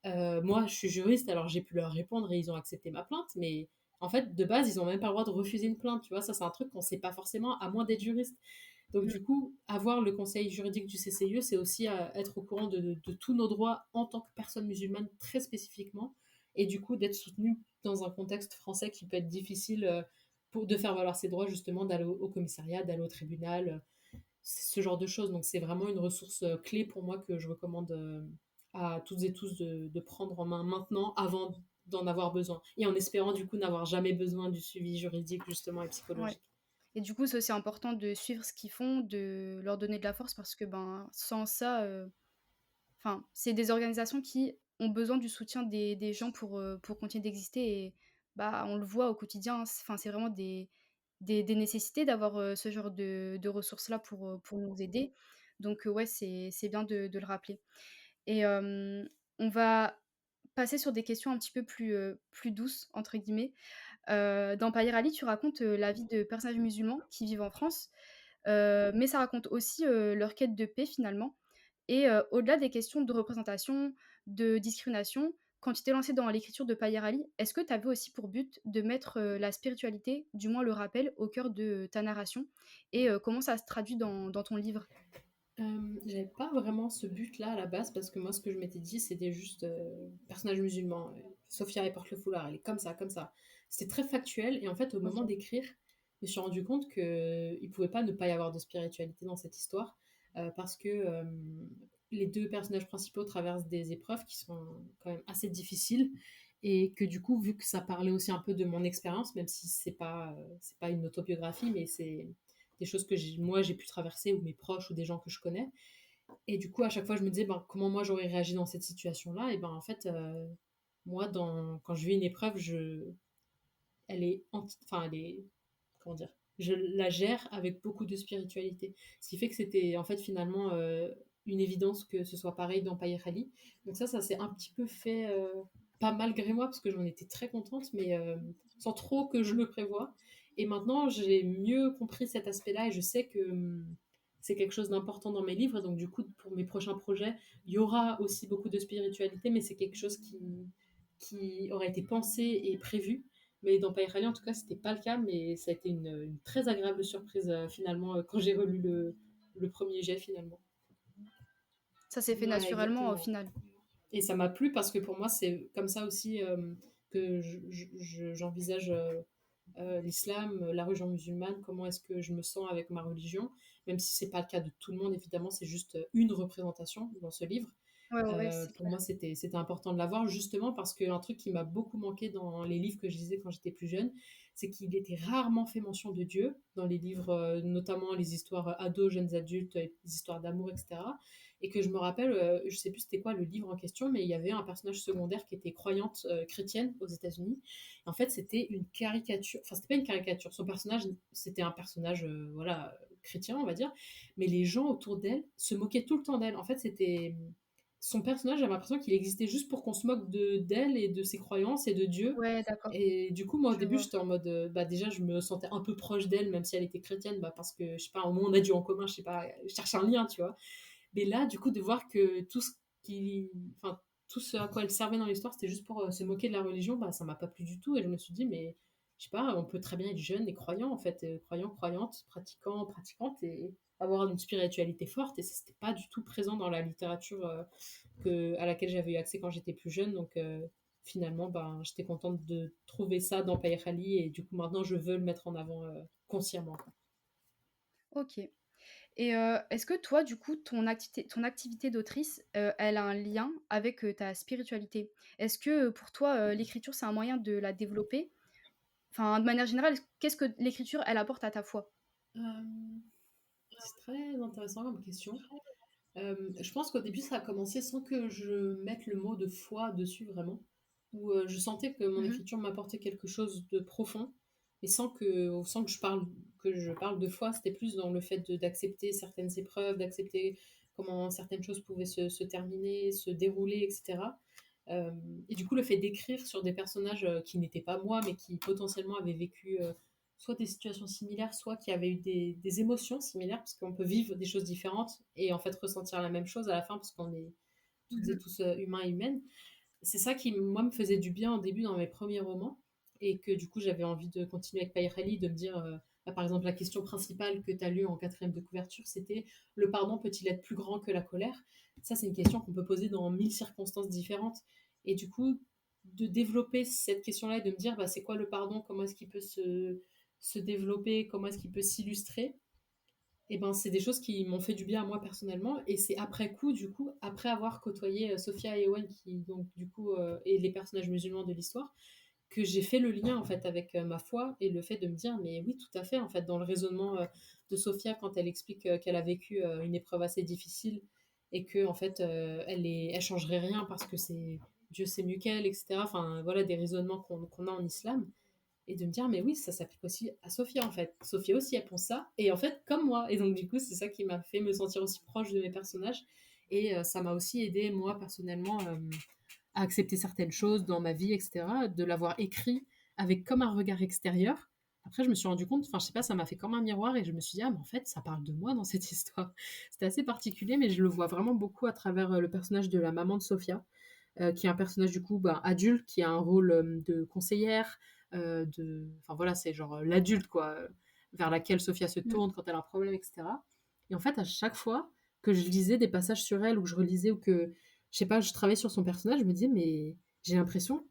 Moi, je suis juriste, alors j'ai pu leur répondre et ils ont accepté ma plainte, mais en fait, de base, ils n'ont même pas le droit de refuser une plainte, tu vois. Ça, c'est un truc qu'on ne sait pas forcément, à moins d'être juriste. Donc, Mmh. du coup, avoir le conseil juridique du CCIE, c'est aussi être au courant de tous nos droits en tant que personne musulmane, très spécifiquement, et du coup, d'être soutenu dans un contexte français qui peut être difficile de faire valoir ses droits, justement, d'aller au commissariat, d'aller au tribunal, ce genre de choses. Donc, c'est vraiment une ressource clé pour moi que je recommande à toutes et tous de prendre en main maintenant, avant d'en avoir besoin. Et en espérant, du coup, n'avoir jamais besoin du suivi juridique, justement, et Ouais. psychologique. Et du coup, c'est aussi important de suivre ce qu'ils font, de leur donner de la force parce que, ben, sans ça, enfin, c'est des organisations qui ont besoin du soutien des gens pour continuer d'exister et bah, on le voit au quotidien, enfin, c'est vraiment des nécessités d'avoir, ce genre de ressources-là pour nous aider. Donc, ouais, c'est bien de le rappeler et on va passer sur des questions un petit peu plus «douces» entre guillemets. Dans Pailler Ali, tu racontes, la vie de personnages musulmans qui vivent en France, mais ça raconte aussi, leur quête de paix finalement. Et au-delà des questions de représentation, de discrimination, quand tu t'es lancée dans l'écriture de Payer est-ce que tu avais aussi pour but de mettre, la spiritualité, du moins le rappel, au cœur de ta narration? Et comment ça se traduit dans ton livre? J'avais pas vraiment ce but-là à la base parce que moi, ce que je m'étais dit, c'était juste, personnage musulman, Sophia, elle porte le foulard, elle est comme ça, comme ça. C'était très factuel et en fait, au moment OK. d'écrire, je me suis rendu compte qu'il pouvait pas ne pas y avoir de spiritualité dans cette histoire, parce que, les 2 personnages principaux traversent des épreuves qui sont quand même assez difficiles et que du coup, vu que ça parlait aussi un peu de mon expérience, même si c'est pas une autobiographie, mais c'est des choses que j'ai pu traverser ou mes proches ou des gens que je connais. Et du coup, à chaque fois, je me disais, ben, comment moi j'aurais réagi dans cette situation-là. Et ben, en fait, moi, quand je vis une épreuve, enfin, elle est, comment dire, je la gère avec beaucoup de spiritualité. Ce qui fait que c'était, en fait, finalement, une évidence que ce soit pareil dans Payer Ali. Donc ça s'est un petit peu fait, pas malgré moi, parce que j'en étais très contente, mais sans trop que je le prévoie. Et maintenant, j'ai mieux compris cet aspect-là et je sais que c'est quelque chose d'important dans mes livres. Et donc, du coup, pour mes prochains projets, il y aura aussi beaucoup de spiritualité, mais c'est quelque chose qui aurait été pensé et prévu. Mais dans Païrali, en tout cas, c'était pas le cas, mais ça a été une très agréable surprise finalement quand j'ai relu le premier jet finalement. Ça s'est fait Ouais, naturellement au exactement. final? Et ça m'a plu parce que pour moi, c'est comme ça aussi que j'envisage l'islam, la religion musulmane, comment est-ce que je me sens avec ma religion, même si c'est pas le cas de tout le monde, évidemment, c'est juste une représentation dans ce livre. Ouais, ouais, ouais, c'est Pour clair. moi, c'était important de l'avoir justement parce qu'un truc qui m'a beaucoup manqué dans les livres que je lisais quand j'étais plus jeune, c'est qu'il était rarement fait mention de Dieu dans les livres, notamment les histoires ados, jeunes adultes, les histoires d'amour, etc. Et que je me rappelle, je sais plus c'était quoi le livre en question, mais il y avait un personnage secondaire qui était croyante chrétienne aux États-Unis. En fait, c'était une caricature, enfin, c'était pas une caricature, son personnage, c'était un personnage, voilà, chrétien, on va dire, mais les gens autour d'elle se moquaient tout le temps d'elle. En fait, c'était son personnage, j'avais l'impression qu'il existait juste pour qu'on se moque d'elle et de ses croyances et de Dieu. Ouais, d'accord, Et du coup, moi, au je début, vois. j'étais en mode, bah, déjà, je me sentais un peu proche d'elle, même si elle était chrétienne, bah, parce que, je sais pas, au moins, on a Dieu en commun, je sais pas, je cherche un lien, tu vois. Mais là, du coup, de voir que qui, enfin, tout ce à quoi elle servait dans l'histoire, c'était juste pour se moquer de la religion, bah, ça m'a pas plu du tout. Et je me suis dit, mais je sais pas, on peut très bien être jeune et croyant, en fait, croyant, croyante, pratiquant, pratiquante, et avoir une spiritualité forte. Et ça, c'était pas du tout présent dans la littérature à laquelle j'avais eu accès quand j'étais plus jeune. Donc, finalement, ben, j'étais contente de trouver ça dans Payer Ali. Et du coup, maintenant, je veux le mettre en avant consciemment. OK. Et est-ce que toi, du coup, ton activité d'autrice, elle a un lien avec, ta spiritualité? Est-ce que, pour toi, l'écriture, c'est un moyen de la développer? Enfin, de manière générale, qu'est-ce que l'écriture, elle apporte à ta foi? Euh, c'est très intéressant comme question. Je pense qu'au début, ça a commencé sans que je mette le mot de foi dessus vraiment, où je sentais que mon Mmh. écriture m'apportait quelque chose de profond, et sans que je parle de foi, c'était plus dans le fait d'accepter certaines épreuves, d'accepter comment certaines choses pouvaient se terminer, se dérouler, etc. Euh, et du coup, le fait d'écrire sur des personnages qui n'étaient pas moi, mais qui potentiellement avaient vécu soit des situations similaires, soit qui avaient eu des émotions similaires, parce qu'on peut vivre des choses différentes et en fait ressentir la même chose à la fin, parce qu'on est toutes et Mmh. tous humains et humaines. C'est ça qui, moi, me faisait du bien au début dans mes premiers romans, et que du coup, j'avais envie de continuer avec Païrali, de me dire, bah, par exemple, la question principale que tu as lue en quatrième de couverture, c'était: le pardon peut-il être plus grand que la colère? Ça, c'est une question qu'on peut poser dans mille circonstances différentes. Et du coup, de développer cette question-là et de me dire, bah, c'est quoi le pardon? Comment est-ce qu'il peut se développer? Comment est-ce qu'il peut s'illustrer? Et ben, c'est des choses qui m'ont fait du bien à moi personnellement. Et c'est après coup, du coup, après avoir côtoyé Sophia et Owen, qui donc du coup, et les personnages musulmans de l'histoire, que j'ai fait le lien en fait avec ma foi et le fait de me dire, mais oui, tout à fait, en fait, dans le raisonnement de Sophia, quand elle explique qu'elle a vécu une épreuve assez difficile et que en fait, elle changerait rien parce que c'est Dieu c'est mieux qu'elle, etc. Enfin, voilà des raisonnements qu'on a en islam, et de me dire, mais oui, ça s'applique aussi à Sophia, en fait. Sophia aussi, elle pense ça, et en fait, comme moi. Et donc, du coup, c'est ça qui m'a fait me sentir aussi proche de mes personnages. Et ça m'a aussi aidé, moi, personnellement, à accepter certaines choses dans ma vie, etc., de l'avoir écrit avec comme un regard extérieur. après je me suis rendu compte, enfin je sais pas, ça m'a fait comme un miroir et je me suis dit: «Ah mais en fait ça parle de moi dans cette histoire». C'était assez particulier, mais je le vois vraiment beaucoup à travers, le personnage de la maman de Sofia, qui est un personnage du coup, ben, adulte, qui a un rôle, de conseillère, enfin voilà, c'est genre, l'adulte quoi, vers laquelle Sofia se Mmh. tourne quand elle a un problème et cetera. Et en fait, à chaque fois que je lisais des passages sur elle ou que je relisais ou que, je sais pas, je travaillais sur son personnage, je me disais: «Mais j'ai l'impression,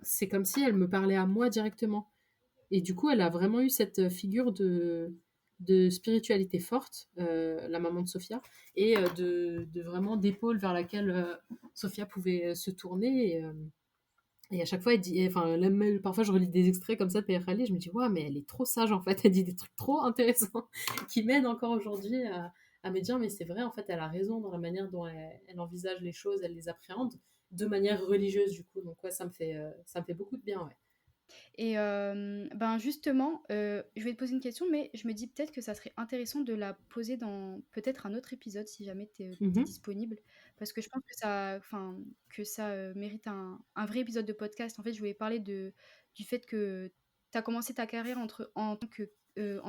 c'est comme si elle me parlait à moi directement». Et du coup, elle a vraiment eu cette figure de spiritualité forte, la maman de Sofia, et de vraiment d'épaule vers laquelle Sofia pouvait se tourner. Et à chaque fois, elle dit, enfin, parfois je relis des extraits comme ça de PR Ali, je me dis, ouais, mais elle est trop sage en fait, elle dit des trucs trop intéressants qui m'aident encore aujourd'hui à me dire, mais c'est vrai, en fait, elle a raison dans la manière dont elle envisage les choses, elle les appréhende de manière religieuse du coup. Donc, ouais, ça me fait beaucoup de bien, ouais. Et ben, justement, je vais te poser une question, mais je me dis peut-être que ça serait intéressant de la poser dans peut-être un autre épisode si jamais tu es Mhm. disponible. Parce que je pense que ça, mérite un vrai épisode de podcast. En fait, je voulais parler du fait que tu as commencé ta carrière en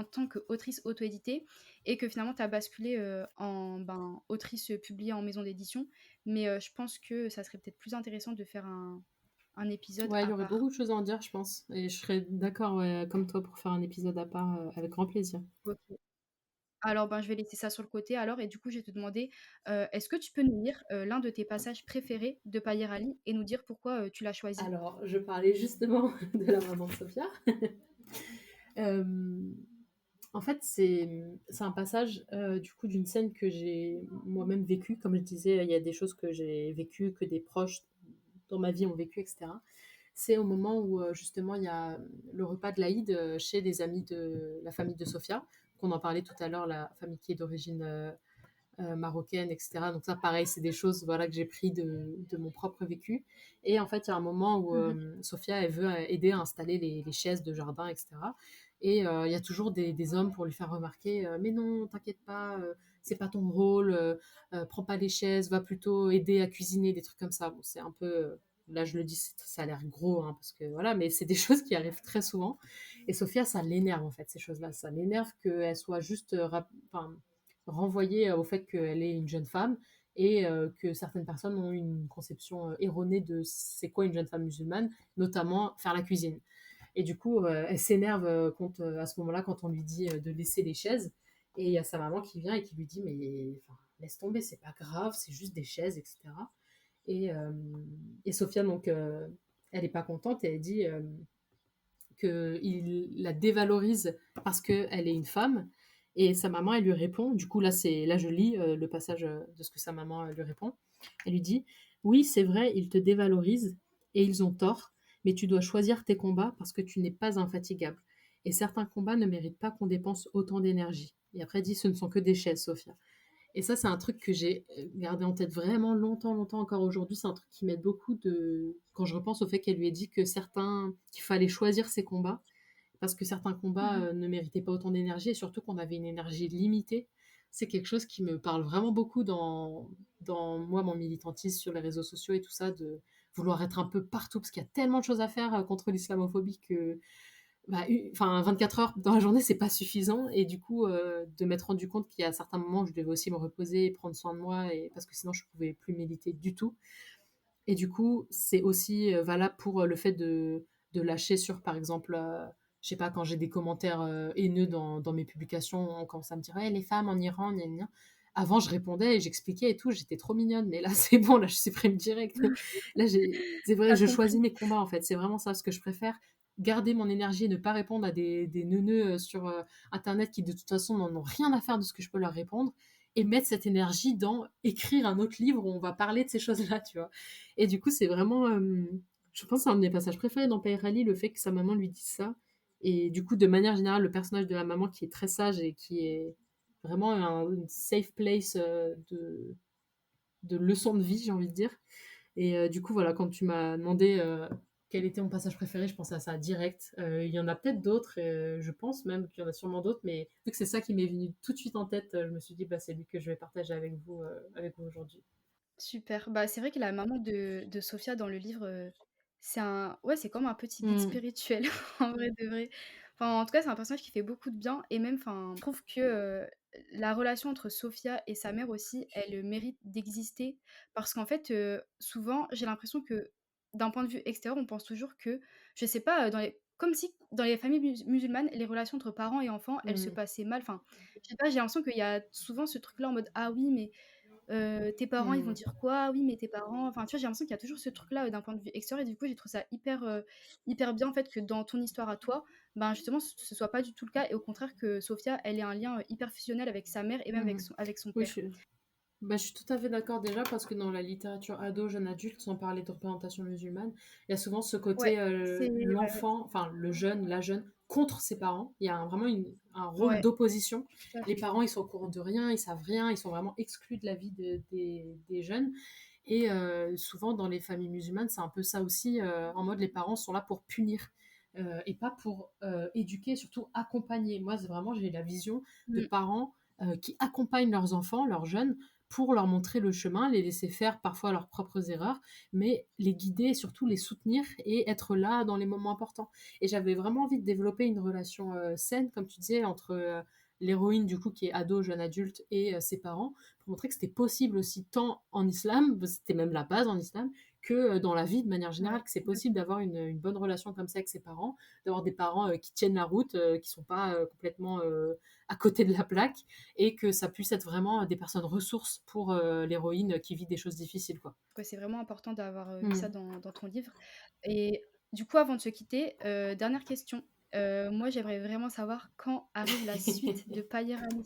tant qu'autrice auto-éditée et que finalement tu as basculé, ben, autrice, publiée en maison d'édition. Mais, je pense que ça serait peut-être plus intéressant de faire un épisode Ouais, il à y aurait part. beaucoup de choses à en dire, je pense. Et je serais d'accord, ouais, comme toi, pour faire un épisode à part, avec grand plaisir. OK. Alors, ben, je vais laisser ça sur le côté alors et du coup, je vais te demander, est-ce que tu peux nous lire, l'un de tes passages préférés de Payer Ali et nous dire pourquoi, tu l'as choisi? Alors, je parlais justement de la maman de Sophia. Euh, En fait, c'est un passage du coup d'une scène que j'ai moi-même vécue. Comme je disais, il y a des choses que j'ai vécues, que des proches dans ma vie ont vécu, etc. C'est au moment où justement il y a le repas de l'Aïd chez des amis de la famille de Sofia, qu'on en parlait tout à l'heure, la famille qui est d'origine marocaine, etc. Donc ça, pareil, c'est des choses voilà, que j'ai pris de mon propre vécu. Et en fait, il y a un moment où Mmh. Sophia, elle veut aider à installer les chaises de jardin, etc. Et il y a toujours des hommes pour lui faire remarquer, mais non, t'inquiète pas, c'est pas ton rôle, prends pas les chaises, va plutôt aider à cuisiner, des trucs comme ça. Bon, c'est un peu... là, je le dis, ça a l'air gros, hein, parce que voilà, mais c'est des choses qui arrivent très souvent. Et Sophia, ça l'énerve, en fait, ces choses-là. Ça l'énerve qu'elle soit juste enfin, renvoyée au fait qu'elle est une jeune femme et que certaines personnes ont une conception erronée de c'est quoi une jeune femme musulmane, notamment faire la cuisine. Et du coup, elle s'énerve à ce moment-là quand on lui dit de laisser les chaises. Et il y a sa maman qui vient et qui lui dit mais enfin, laisse tomber, c'est pas grave, c'est juste des chaises, etc. Et, euh, et Sophia, donc, elle n'est pas contente et elle dit qu'il la dévalorise parce qu'elle est une femme. Et sa maman, elle lui répond, du coup là je lis le passage de ce que sa maman lui répond. Elle lui dit, oui, c'est vrai, ils te dévalorisent et ils ont tort, mais tu dois choisir tes combats parce que tu n'es pas infatigable. Et certains combats ne méritent pas qu'on dépense autant d'énergie. Et après elle dit, ce ne sont que des chaises, Sophia. Et ça, c'est un truc que j'ai gardé en tête vraiment longtemps, longtemps encore aujourd'hui. C'est un truc qui m'aide beaucoup quand je repense au fait qu'elle lui ait dit qu'il fallait choisir ses combats parce que certains combats Mmh. ne méritaient pas autant d'énergie et surtout qu'on avait une énergie limitée. C'est quelque chose qui me parle vraiment beaucoup dans moi, mon militantisme sur les réseaux sociaux et tout ça, de vouloir être un peu partout parce qu'il y a tellement de choses à faire contre l'islamophobie que bah, enfin, 24 heures dans la journée, c'est pas suffisant. Et du coup, de m'être rendu compte qu'il y a certains moments où je devais aussi me reposer et prendre soin de moi, parce que sinon, je pouvais plus méditer du tout. Et du coup, c'est aussi valable pour le fait de lâcher sur, par exemple, je sais pas, quand j'ai des commentaires haineux dans mes publications, on commence à me dire, ouais, les femmes en Iran, gna, gna, gna. Avant, je répondais et j'expliquais et tout, j'étais trop mignonne, mais là, c'est bon, là, je supprime direct. Là, c'est vrai, Tu je choisis compris. mes combats, en fait. C'est vraiment ça, ce que je préfère. Garder mon énergie et ne pas répondre à des neuneux sur Internet qui, de toute façon, n'en ont rien à faire de ce que je peux leur répondre. Et mettre cette énergie dans écrire un autre livre où on va parler de ces choses-là, tu vois. Et du coup, c'est vraiment, je pense, c'est un de mes passages préférés dans Père Ali, le fait que sa maman lui dise ça. Et du coup, de manière générale, le personnage de la maman qui est très sage et qui est vraiment une safe place de leçon de vie, j'ai envie de dire. Et du coup, voilà, quand tu m'as demandé quel était mon passage préféré, je pensais à ça direct. Il y en a peut-être d'autres, je pense même qu'il y en a sûrement d'autres, mais vu que c'est ça qui m'est venu tout de suite en tête, je me suis dit, bah, c'est lui que je vais partager avec vous aujourd'hui. Super. Bah, c'est vrai que la maman de Sophia dans le livre, c'est comme un petit guide Mm. spirituel en vrai de vrai. Enfin, en tout cas, c'est un personnage qui fait beaucoup de bien et même, enfin, je trouve que, la relation entre Sofia et sa mère aussi, elle, mérite d'exister parce qu'en fait, souvent, j'ai l'impression que, d'un point de vue extérieur, on pense toujours que, je sais pas, dans les comme si dans les familles musulmanes, les relations entre parents et enfants, elles se Mmh. passaient mal. Enfin, je sais pas, j'ai l'impression qu'il y a souvent ce truc-là en mode: «Ah oui, mais tes parents, ils vont Mmh. dire quoi? Oui, mais tes parents» enfin, tu vois, j'ai l'impression qu'il y a toujours ce truc-là, d'un point de vue extérieur et du coup, j'ai trouvé ça hyper bien, en fait, que dans ton histoire à toi, ben, justement, ce soit pas du tout le cas et au contraire que Sofia, elle ait un lien, hyper fusionnel avec sa mère et même Mmh. avec son Oui, père. je suis tout à fait d'accord déjà parce que dans la littérature ado, jeune adulte, sans parler de représentation musulmane, il y a souvent ce Ouais, côté c'est vrai, ouais, l'enfant, enfin le jeune, la jeune, contre ses parents. Il y a vraiment un rôle ouais, d'opposition. tout à Les fait. parents, ils sont au courant de rien, ils savent rien, ils sont vraiment exclus de la vie des jeunes. Et souvent dans les familles musulmanes, c'est un peu ça aussi, en mode les parents sont là pour punir. Et pas pour éduquer, surtout accompagner. Moi, c'est vraiment, j'ai la vision de Mmh, parents qui accompagnent leurs enfants, leurs jeunes, pour leur montrer le chemin, les laisser faire parfois leurs propres erreurs, mais les guider et surtout les soutenir et être là dans les moments importants. Et j'avais vraiment envie de développer une relation saine, comme tu disais, entre l'héroïne du coup qui est ado, jeune adulte et ses parents, pour montrer que c'était possible aussi tant en islam, c'était même la base en islam, que dans la vie de manière générale, ouais, que c'est possible complètement. d'avoir une bonne relation comme ça avec ses parents, d'avoir des parents qui tiennent la route, qui sont pas complètement à côté de la plaque, et que ça puisse être vraiment des personnes ressources pour l'héroïne qui vit des choses difficiles, quoi. Que c'est vraiment important d'avoir, mis ça Mmh. dans ton livre et du coup, avant de se quitter, dernière question. Moi, j'aimerais vraiment savoir quand arrive la suite de Payer Ali?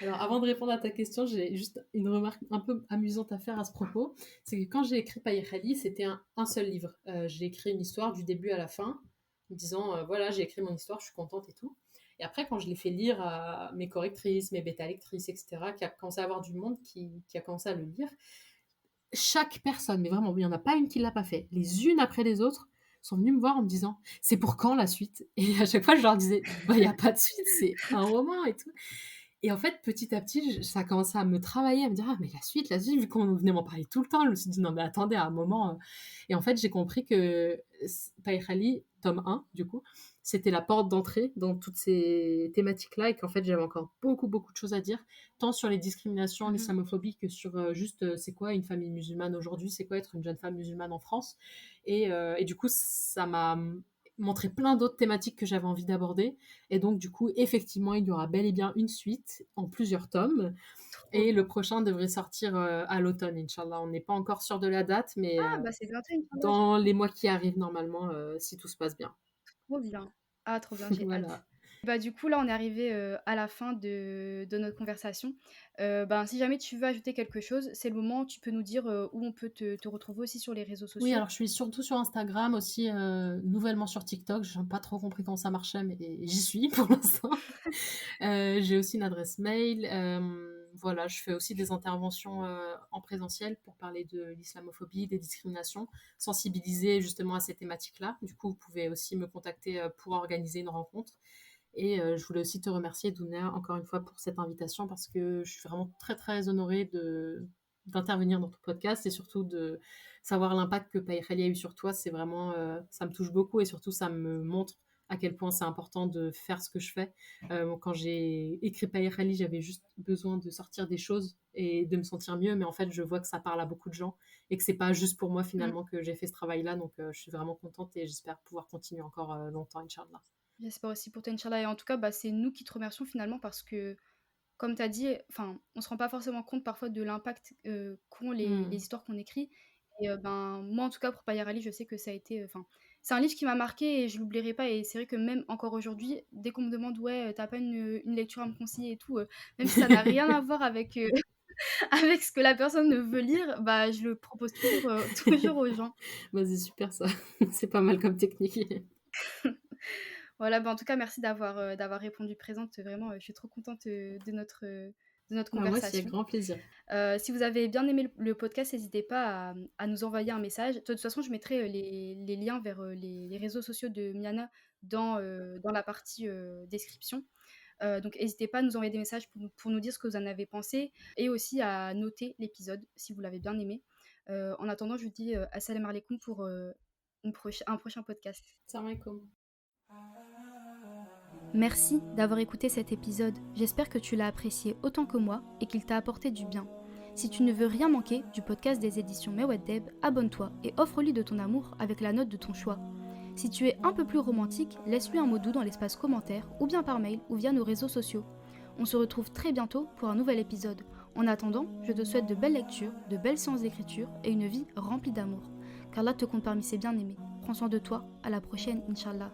Alors, avant de répondre à ta question, j'ai juste une remarque un peu amusante à faire à ce propos. C'est que quand j'ai écrit Payer Khali, c'était un seul livre. J'ai écrit une histoire du début à la fin, me disant voilà, j'ai écrit mon histoire, je suis contente et tout. Et après, quand je l'ai fait lire à mes correctrices, mes bêta lectrices, etc., qui a commencé à avoir du monde qui a commencé à le lire, chaque personne, mais vraiment, il n'y en a pas une qui l'a pas fait, les unes après les autres, sont venues me voir en me disant c'est pour quand la suite? Et à chaque fois, je leur disais bah, il n'y a pas de suite, c'est un roman et tout. Et en fait, petit à petit, ça a commencé à me travailler, à me dire ah, mais la suite, vu qu'on venait m'en parler tout le temps, je me suis dit non, mais attendez, à un moment. Et en fait, j'ai compris que Païkhali, tome 1, du coup, c'était la porte d'entrée dans toutes ces thématiques-là et qu'en fait, j'avais encore beaucoup, beaucoup de choses à dire, tant sur les discriminations, Mmh. l'islamophobie que sur juste c'est quoi une famille musulmane aujourd'hui, c'est quoi être une jeune femme musulmane en France. Et du coup, ça m'a montré plein d'autres thématiques que j'avais envie d'aborder. Et donc, du coup, effectivement, il y aura bel et bien une suite en plusieurs tomes. Trop Et le bien. prochain devrait sortir à l'automne, Inch'Allah. On n'est pas encore sûr de la date, mais Ah bah, c'est bientôt Inch'Allah, du dans coup. les mois qui arrivent, normalement, si tout se passe bien. Trop bien. Ah trop bien, j'ai hâte. Voilà. Bah, du coup, là, on est arrivé à la fin de notre conversation. Ben, si jamais tu veux ajouter quelque chose, c'est le moment, tu peux nous dire, où on peut te retrouver aussi sur les réseaux Oui, sociaux. alors je suis surtout sur Instagram aussi, nouvellement sur TikTok. J'ai pas trop compris comment ça marchait, mais j'y suis pour l'instant. J'ai aussi une adresse mail. Voilà, je fais aussi des interventions en présentiel pour parler de l'islamophobie, des discriminations, sensibiliser justement à ces thématiques-là. Du coup, vous pouvez aussi me contacter pour organiser une rencontre. Et je voulais aussi te remercier, Dounia, encore une fois pour cette invitation parce que je suis vraiment très très honorée d'intervenir dans ton podcast et surtout de savoir l'impact que Païkhali a eu sur toi. C'est vraiment, ça me touche beaucoup et surtout ça me montre à quel point c'est important de faire ce que je fais. Quand j'ai écrit Païkhali, j'avais juste besoin de sortir des choses et de me sentir mieux, mais en fait, je vois que ça parle à beaucoup de gens et que c'est pas juste pour moi Mmh. finalement que j'ai fait ce travail-là. Donc, je suis vraiment contente et j'espère pouvoir continuer encore longtemps, Inch'Allah. J'espère aussi pour toi, inch'Allah et en tout cas, bah, c'est nous qui te remercions finalement parce que, comme tu as dit, enfin, on se rend pas forcément compte parfois de l'impact, qu'ont les Hmm. histoires qu'on écrit et ben, moi en tout cas pour Payer Ali, je sais que ça a été, enfin, c'est un livre qui m'a marquée et je l'oublierai pas et c'est vrai que même encore aujourd'hui, dès qu'on me demande: «Ouais, tu pas une lecture à me conseiller et tout», même si ça n'a rien à voir avec, avec ce que la personne veut lire, bah, je le propose toujours, toujours aux gens. Bah, c'est super ça. C'est pas mal comme technique. Voilà, bah, en tout cas, merci d'avoir répondu présente. Vraiment, je suis trop contente, de notre Bah, moi aussi, avec conversation. grand plaisir. Si vous avez bien aimé le podcast, n'hésitez pas à nous envoyer un message. De toute façon, je mettrai, les liens vers, les réseaux sociaux de Miana dans la partie, description. Donc n'hésitez pas à nous envoyer des messages pour nous dire ce que vous en avez pensé et aussi à noter l'épisode si vous l'avez bien aimé. En attendant, je vous dis, assalamu alaikum pour, un prochain podcast. Salam alaikum. Merci d'avoir écouté cet épisode. J'espère que tu l'as apprécié autant que moi et qu'il t'a apporté du bien. Si tu ne veux rien manquer du podcast des éditions Mewed Deb, abonne-toi et offre-lui de ton amour avec la note de ton choix. Si tu es un peu plus romantique, laisse-lui un mot doux dans l'espace commentaire ou bien par mail ou via nos réseaux sociaux. On se retrouve très bientôt pour un nouvel épisode. En attendant, je te souhaite de belles lectures, de belles séances d'écriture et une vie remplie d'amour. Qu'Allah te compte parmi ses bien-aimés. Prends soin de toi, à la prochaine, Inch'Allah.